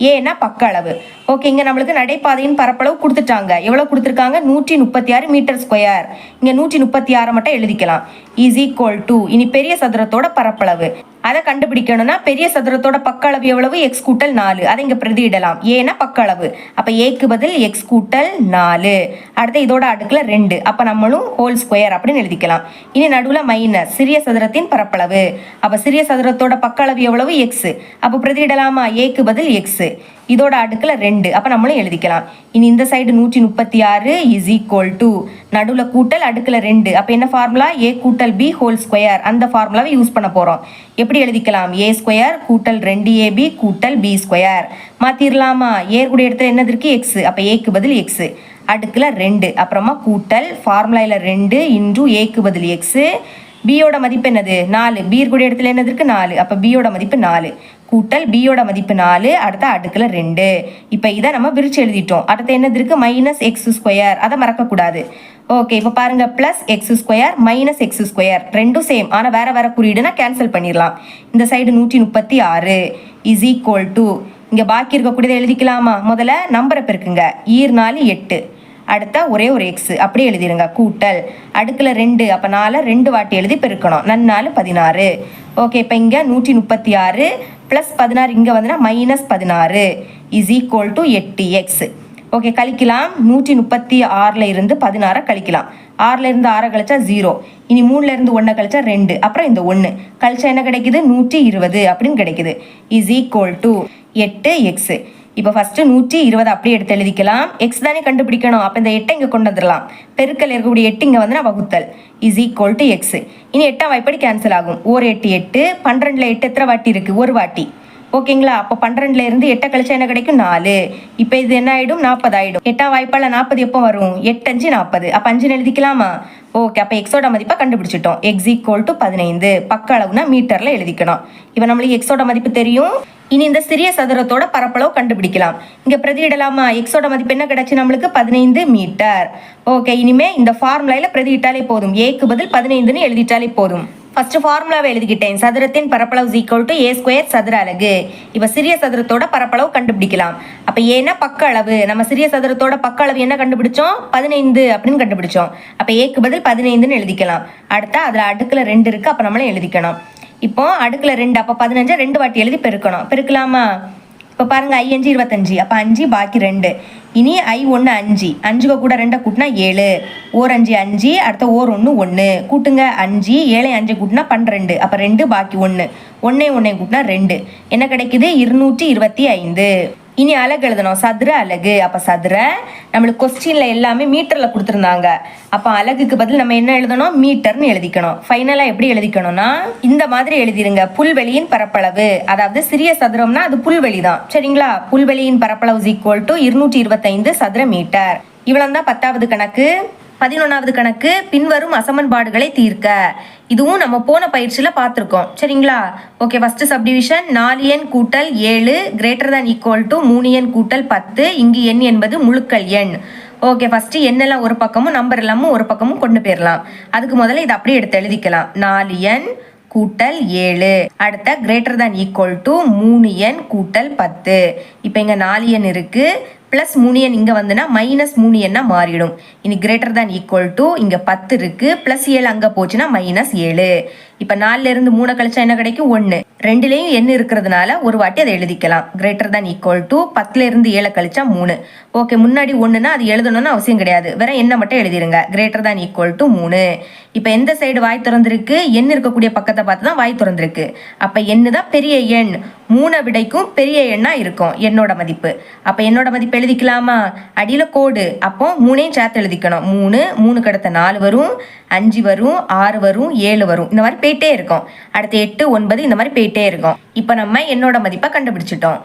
ஏன்னா பக்க அளவு. ஓகே, இங்க நம்மளுக்கு நடைபாதையின் பரப்பளவு கொடுத்துட்டாங்க. எவ்வளவு கொடுத்துருக்காங்க? 136 மீட்டர் ஸ்கொயர். இங்க 136 மட்டும் எழுதிக்கலாம். இஸ் ஈக்குவல் டு இனி பெரிய சதுரத்தோட பரப்பளவு அதை கண்டுபிடிக்கணும்னா பெரிய சதுரத்தோட பக்க அளவு எவ்வளவு? எக்ஸ் கூட்டல் 4. அதை இங்க பிரதியிடலாம். ஏன்னா பக்க அளவு. அப்ப ஏக்கு பதில் எக்ஸ் கூட்டல் 4. அடுத்து இதோட அடுக்குல 2. அப்ப நம்மளும் ஹோல் ஸ்கொயர் அப்படின்னு எழுதிக்கலாம். இனி நடுவுல மைனஸ் சிறிய சதுரத்தின் பரப்பளவு. அப்ப சிறிய சதுரத்தோட பக்க அளவு எவ்வளவு? எக்ஸ். அப்ப பிரதியிடலாமா? ஏக்கு பதில் எக்ஸ். இதோட அடுக்குல 2. அப்ப நம்மளும் எழுதிக்கலாம். இனி இந்த சைடு 136 இஸ் ஈக்குவல் டு நடுவுல கூட்டல் அடுக்குல 2. அப்ப என்ன ஃபார்முலா? ஏ கூட்டல் பி ஹோல் ஸ்கொயர். அந்த ஃபார்முலாவை யூஸ் பண்ண போறோம். எப்படி எழுதிக்கலாம்? ஏ ஸ்கொயர் கூட்டல் 2ab கூட்டல் பி ஸ்கொயர். மாத்திரலாமா? ஏ கூட இடத்துல என்னது இருக்கு? எக்ஸ். அப்ப ஏக்கு பதில் எக்ஸ் அடுக்குல 2. அப்புறமா கூட்டல் ஃபார்முலாயில 2 இன்டு ஏக்கு பதில் எக்ஸ். பியோட மதிப்பு என்னது? 4. பி கூட இடத்துல என்னது இருக்கு? 4. அப்ப பியோட மதிப்பு 4 கூட்டல் பியோட மதிப்பு 4 அடுத்த அடுக்குல 2. இப்ப இதை நம்ம விரிச்சு எழுதிட்டோம். அடுத்து என்னது இருக்கு? Minus X square. அதை மறக்க கூடாது. ஓகே, இப்ப பாருங்க plus X square minus X square ரெண்டும் சேம். ஆனா வேற வேற குறியீடுனா கேன்சல் பண்ணிடலாம். இந்த சைடு 136 இஸ் ஈக்குவல் டு இங்க பாக்கி இருக்கக்கூடியதை எழுதிக்கலாமா? முதல்ல நம்பரை பெருக்குங்க. 4 8 அடுத்த ஒரே ஒரு எக்ஸ் அப்படியே எழுதிருங்க. கூட்டல் அடுக்குல 2. அப்ப 4 2 வாட்டி எழுதி பெருக்கணும். 4 16. ஓகே, இப்ப இங்க 136 பிளஸ் 16 இங்க வந்துனா minus 16 is equal to 8x. Okay, கழிக்கலாம். 136ல இருந்து 16 கழிக்கலாம். 6ல இருந்து 6 கழிச்சா 0. இனி 3ல இருந்து 1 கழிச்சா 2. அப்புறம் இந்த 1 கழிச்சா என்ன கிடைக்குது? 120 அப்படின்னு கிடைக்குது. Is equal to 8x. இப்போ ஃபர்ஸ்ட் 120 அப்படியே எடுத்து எழுதிக்கலாம். எக்ஸ் தானே கண்டுபிடிக்கணும். அப்போ இந்த 8 இங்கே கொண்டு வந்துடலாம். பெருக்கல் இருக்கக்கூடிய 8 இங்கே வந்து வகுத்தல் இஸ் ஈக்குவல் டு எக்ஸ். இனி 8ஆம் வாய்ப்படி கேன்சல் ஆகும். 1 8 8. 12ல 8 எத்தனை வாட்டி இருக்கு? ஒரு வாட்டி. ஓகேங்களா? அப்போ 12ல இருந்து 8 கழிச்சா என்ன கிடைக்கும்? 4. இப்போ இது என்ன ஆயிடும்? 40 ஆயிடும். 8ஆம் வாய்ப்பால 40 எப்போ வரும்? 8 5 40. அப்போ 5 எழுதிக்கலாமா? ஓகே, அப்போ எக்ஸோட மதிப்பை கண்டுபிடிச்சிட்டோம். X equal to 15. பக்க அளவுனா மீட்டர்ல எழுதிக்கணும். இப்போ நம்மளுக்கு எக்ஸோட மதிப்பு தெரியும். இனி இந்த சிறிய சதுரத்தோட பரப்பளவு கண்டுபிடிக்கலாம். இங்க பிரதியிடலாமா? எக்ஸோட மதிப்பு என்ன கிடைச்சு நம்மளுக்கு? 15 மீட்டர். ஓகே, இனிமே இந்த ஃபார்முலாயில பிரதியிட்டாலே போதும். ஏக்கு பதில் 15ன்னு எழுதிட்டாலே போதும். ஃபர்ஸ்ட் ஃபார்முலாவை எழுதிக்கிட்டேன். சதுரத்தின் பரப்பளவு ஈக்குவல் டு ஏ ஸ்கொயர் சதுர அலகு. இப்ப சிறிய சதுரத்தோட பரப்பளவு கண்டுபிடிக்கலாம். அப்ப ஏன்னா பக்க அளவு. நம்ம சிறிய சதுரத்தோட பக்க அளவு என்ன கண்டுபிடிச்சோம்? 15 அப்படின்னு கண்டுபிடிச்சோம். அப்ப ஏக்கு பதில் 15ன்னு எழுதிக்கலாம். அடுத்தா அதுல அடுக்குல 2 இருக்கு. அப்ப நம்மளும் எழுதிக்கணும். இப்போ அடுக்குல 2. அப்ப 15 2 வாட்டி எழுதி பெருக்கணும். பெருக்கலாமா? இப்போ பாருங்க I 5 25. அப்போ 5 பாக்கி 2. இனி I 1 5. 5 கூட 2 கூட்டினா 7. ஓர் 5 5. அடுத்த ஓர் 1 1. கூட்டுங்க 5 7 5 கூட்டினா 12. அப்போ 2 பாக்கி 1. 1 1 கூட்டினா 2. என்ன கிடைக்குது? 225. இனி அலகு எழுதணும். சதுர அலகு. அப்ப சதுர நம்மளுக்கு கொஸ்டின்ல எல்லாமே மீட்டர்ல கொடுத்துருந்தாங்க. அப்ப அலகுக்கு பதில் நம்ம என்ன எழுதணும்? மீட்டர்னு எழுதிக்கணும். ஃபைனலா எப்படி எழுதிக்கணும்னா இந்த மாதிரி எழுதிருங்க. புல்வெளியின் பரப்பளவு. அதாவது சிறிய சதுரம்னா அது புல்வெளி தான். சரிங்களா? புல்வெளியின் பரப்பளவு ஈக்குவல் டு 225 சதுர மீட்டர். இவ்வளவு தான் 10வது கணக்கு. 11வது கணக்கு பின்வரும் அசமன்பாடுகளை தீர்க்க. இதுவும் நம்ம போன பயிற்சியில பார்த்துருக்கோம். சரிங்களா? ஓகே, ஃபர்ஸ்ட் சப்டிவிஷன் 4n கூட்டல் 7 greater than equal to 3n கூட்டல் 10. இங்கு n என்பது முழுக்கள் எண். ஓகே, ஃபர்ஸ்ட் எண்ணெல்லாம் ஒரு பக்கமும் நம்பர் எல்லாமும் ஒரு பக்கமும் கொண்டு போயிடலாம். அதுக்கு முதல்ல இதை அப்படியே எடுத்து எழுதிக்கலாம். 4n கூட்டல் 7. அடுத்த greater than equal to 3n கூட்டல் 10. இப்போ இங்கே 4n இருக்கு, ப்ளஸ் 3n இங்கே வந்துன்னா மைனஸ் 3n மாறிடும். இனி கிரேட்டர் தேன் ஈக்குவல் டு இங்கே 10 இருக்கு, ப்ளஸ் 7 அங்கே போச்சுன்னா மைனஸ் 7. இப்போ 4லேருந்து 3 கழிச்சா என்ன கிடைக்கும்? 1. ரெண்டுலேயும் n இருக்கிறதுனால ஒரு வாட்டி அதை எழுதிக்கலாம். கிரேட்டர் தேன் ஈக்குவல் டு 10லேருந்து 7 கழிச்சா 3. ஓகே, முன்னாடி 1னா அது எழுதணும்னு அவசியம் கிடையாது, வேற என்ன மட்டும் எழுதிருங்க. Greater than equal to 3. இப்போ எந்த சைடு வாய் திறந்திருக்கு? n இருக்கக்கூடிய பக்கத்தை பார்த்து தான் வாய் திறந்திருக்கு. அப்போ n தான் பெரிய எண், 3 விடைக்கும் பெரிய எண்ணா இருக்கும் என்னோட மதிப்பு. அப்போ என்னோட மதிப்பு எழுதிக்கலாமா? அடியில் கோடு, அப்போ 3ஐயும் சேர்த்து எழுதிக்கணும். 3 கடத்த 4 வரும், 5 வரும், 6 வரும், 7 வரும், இந்த மாதிரி போயிட்டே இருக்கும். அடுத்து 8, 9 இந்த மாதிரி போயிட்டே இருக்கும். இப்போ நம்ம என்னோட மதிப்பை கண்டுபிடிச்சிட்டோம்.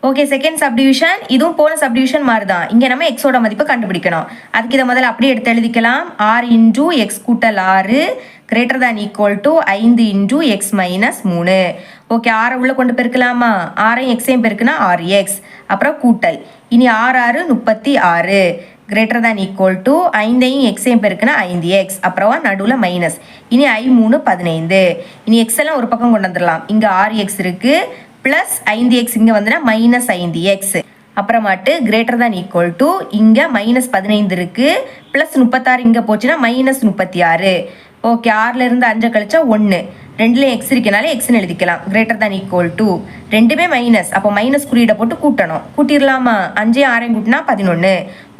ஓகே, செகண்ட் சப்டிவிஷன் இதுவும் போன சப்டிவிஷன் மாதிரி தான். இங்கே நம்ம எக்ஸோட மதிப்பு கண்டுபிடிக்கணும். அதுக்கு இதை முதல்ல அப்படியே எடுத்து எழுதிக்கலாம். 6 இன்டூ எக்ஸ் கூட்டல் 6 greater than equal to 5 into X minus 3. Okay, 6 உள்ள கொண்டு பெருக்கலாமா? 6ஐயும் எக்ஸையும் பெருக்குனா 6x, அப்புறம் கூட்டல். இனி 6 6 36 கிரேட்டர் தேன் ஈக்குவல் டு 5ஐயும் எக்ஸையும் பெருக்குனா 5x, அப்புறம் நடுவில் மைனஸ். இனி I 3 15. இனி எக்ஸ் எல்லாம் ஒரு பக்கம் கொண்டு வந்துடலாம். இங்கே 6x இருக்கு, ப்ளஸ் 5x இங்கே வந்துன்னா மைனஸ் 5x. அப்புறமாட்டு கிரேட்டர் தேன் ஈக்குவல் டு இங்கே மைனஸ் 15 இருக்கு, ப்ளஸ் 36 இங்கே போச்சுன்னா மைனஸ் 36. ஓகே, 6லேருந்து 5 கழிச்சா 1. 2லேயும் எக்ஸ் இருக்கனால எக்ஸ்ன்னு எழுதிக்கலாம். கிரேட்டர் தேன் ஈக்குவல் டு ரெண்டுமே மைனஸ், அப்போ மைனஸ் குறியீடை போட்டு கூட்டணும். கூட்டிடலாமா? 5ஐயும் 6ஐயும் கூட்டினா 11,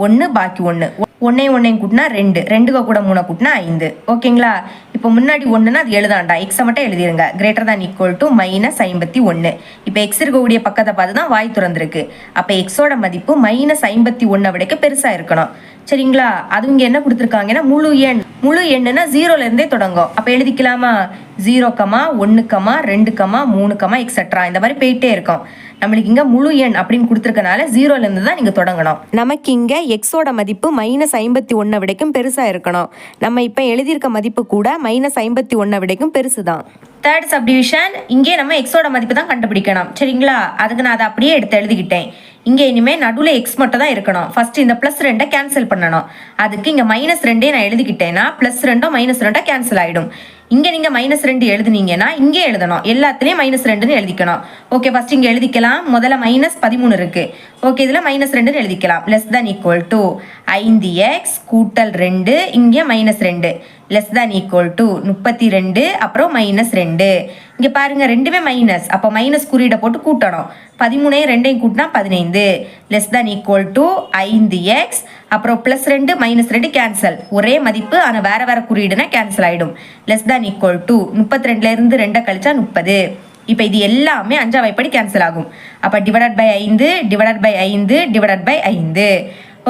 1 பாக்கி 1, 1ஐயும் கூட்டினா 2, 2க்கு கூட 3 கூட்டினா 5. ஓகேங்களா? இப்போ முன்னாடி 1னா அது எழுதாண்டா, எக்ஸை மட்டும் எழுதிருங்க. Greater than equal to minus 51. இப்போ எக்ஸ் இருக்கக்கூடிய பக்கத்தை பார்த்து தான் வாய் திறந்திருக்கு. அப்போ எக்ஸோட மதிப்பு மைனஸ் 51 விடைக்கு பெருசாக இருக்கணும். சரிங்களா? அது இங்கே என்ன கொடுத்துருக்காங்கன்னா முழு எண். முழு எண்ணுன்னா 0லேருந்தே தொடங்கும். அப்போ எழுதிக்கலாமா? 0, 1, 2, 3, எக்ஸெட்ரா இந்த மாதிரி போயிட்டே இருக்கும். நம்மளுக்கு இங்கே முழு எண் அப்படின்னு கொடுத்துருக்கனால 0லேருந்து தான் நீங்கள் தொடங்கணும். நமக்கு இங்கே எக்ஸோட மதிப்பு மைனஸ் 51 விடைக்கும் பெருசாக இருக்கணும். நம்ம இப்போ எழுதியிருக்க மதிப்பு கூட மைனஸ் 51 விடைக்கும் பெருசு தான். தேர்ட் சப்டிவிஷன் இங்கே நம்ம எக்ஸோட மதிப்பு தான் கண்டுபிடிக்கணும். சரிங்களா? அதுக்கு நான் அதை அப்படியே எடுத்து எழுதிக்கிட்டேன். இங்கே இனிமேல் நடுவில் எக்ஸ் மட்டும் தான் இருக்கணும். ஃபர்ஸ்ட் இந்த ப்ளஸ் 2 கேன்சல் பண்ணணும். அதுக்கு இங்கே மைனஸ் 2 நான் எழுதிக்கிட்டேன்னா ப்ளஸ் 2 மைனஸ் 2 கேன்சல் ஆகிடும். இங்கே நீங்கள் மைனஸ் 2 எழுதுனீங்கன்னா இங்கே எழுதணும், எல்லாத்துலேயும் மைனஸ் 2ன்னு எழுதிக்கணும். ஓகே, ஃபர்ஸ்ட் இங்கே எழுதிக்கலாம். முதல்ல மைனஸ் 13 இருக்கு. ஓகே, இதில் மைனஸ் 2ன்னு எழுதிக்கலாம். Less than equal to 5x கூட்டல் 2, இங்கே minus 2 less than equal to 32, அப்புறம் மைனஸ் 2. இங்கே பாருங்க ரெண்டுமே மைனஸ், அப்போ மைனஸ் குறியீடை போட்டு கூட்டணும். 13ஐயும் 2ஐயும் கூட்டினா 15 less than equal to 5x, அப்புறம் ப்ளஸ் 2 மைனஸ் 2 கேன்சல். ஒரே மதிப்பு ஆனால் வேற வேற குறியீடுனா கேன்சல் ஆகிடும். லெஸ் தேன் ஈக்குவல் டு 32லேருந்து 2 கழிச்சா 30. இப்போ இது எல்லாமே 5ஆம் வாய்ப்படி கேன்சல் ஆகும். அப்போ divided by 5 divided by 5 divided by 5.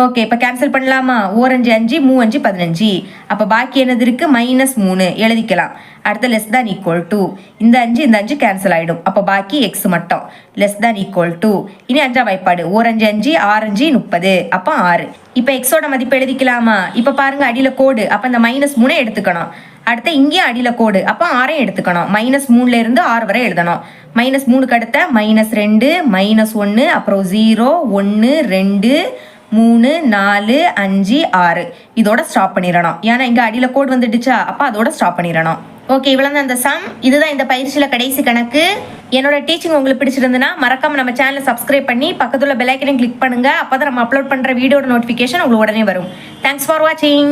Okay, இப்போ கேன்சல் பண்ணலாமா? 4 5 5 3 5 15. அப்போ பாக்கி என்னது இருக்குது? மைனஸ் 3 எழுதிக்கலாம். அடுத்த லெஸ் தேன் ஈக்குவல் டு இந்த 5 கேன்சல் ஆகிடும். அப்போ பாக்கி எக்ஸ் மட்டும். லெஸ் தேன் ஈக்குவல் டு இனி 5ஆம் வாய்ப்பாடு 4 5 5 6 5 30, அப்போ 6. இப்போ எக்ஸோட மதிப்பு எழுதிக்கலாமா? இப்போ பாருங்க அடியில் கோடு, அப்போ இந்த மைனஸ் 3 எடுத்துக்கணும். அடுத்து இங்கேயும் அடியில் கோடு, அப்போ 6ஐயும் எடுத்துக்கணும். மைனஸ் 3லேருந்து 6 வரை எழுதணும். மைனஸ் 3க்கு அடுத்த மைனஸ் 2 மைனஸ் 1, அப்புறம் 0 1 2 3 4 5 6 இதோட ஸ்டாப் பண்ணிடணும். ஏன்னா இங்கே அடியில் கோட் வந்துடுச்சா, அப்போ அதோட ஸ்டாப் பண்ணிடணும். ஓகே, இவ்வளோ தான் அந்த சம். இதுதான் இந்த பயிற்சியில் கடைசி கணக்கு. என்னோட டீச்சிங் உங்களுக்கு பிடிச்சிருந்துன்னா மறக்காம நம்ம சேனலை சப்ஸ்கிரைப் பண்ணி பக்கத்துல பெல் ஐக்கனையும் கிளிக் பண்ணுங்க. அப்போ தான் நம்ம அப்லோட் பண்ணுற வீடியோட நோட்டிஃபிகேஷன் உங்களுக்கு உடனே வரும். தேங்க்ஸ் ஃபார் வாட்சிங்.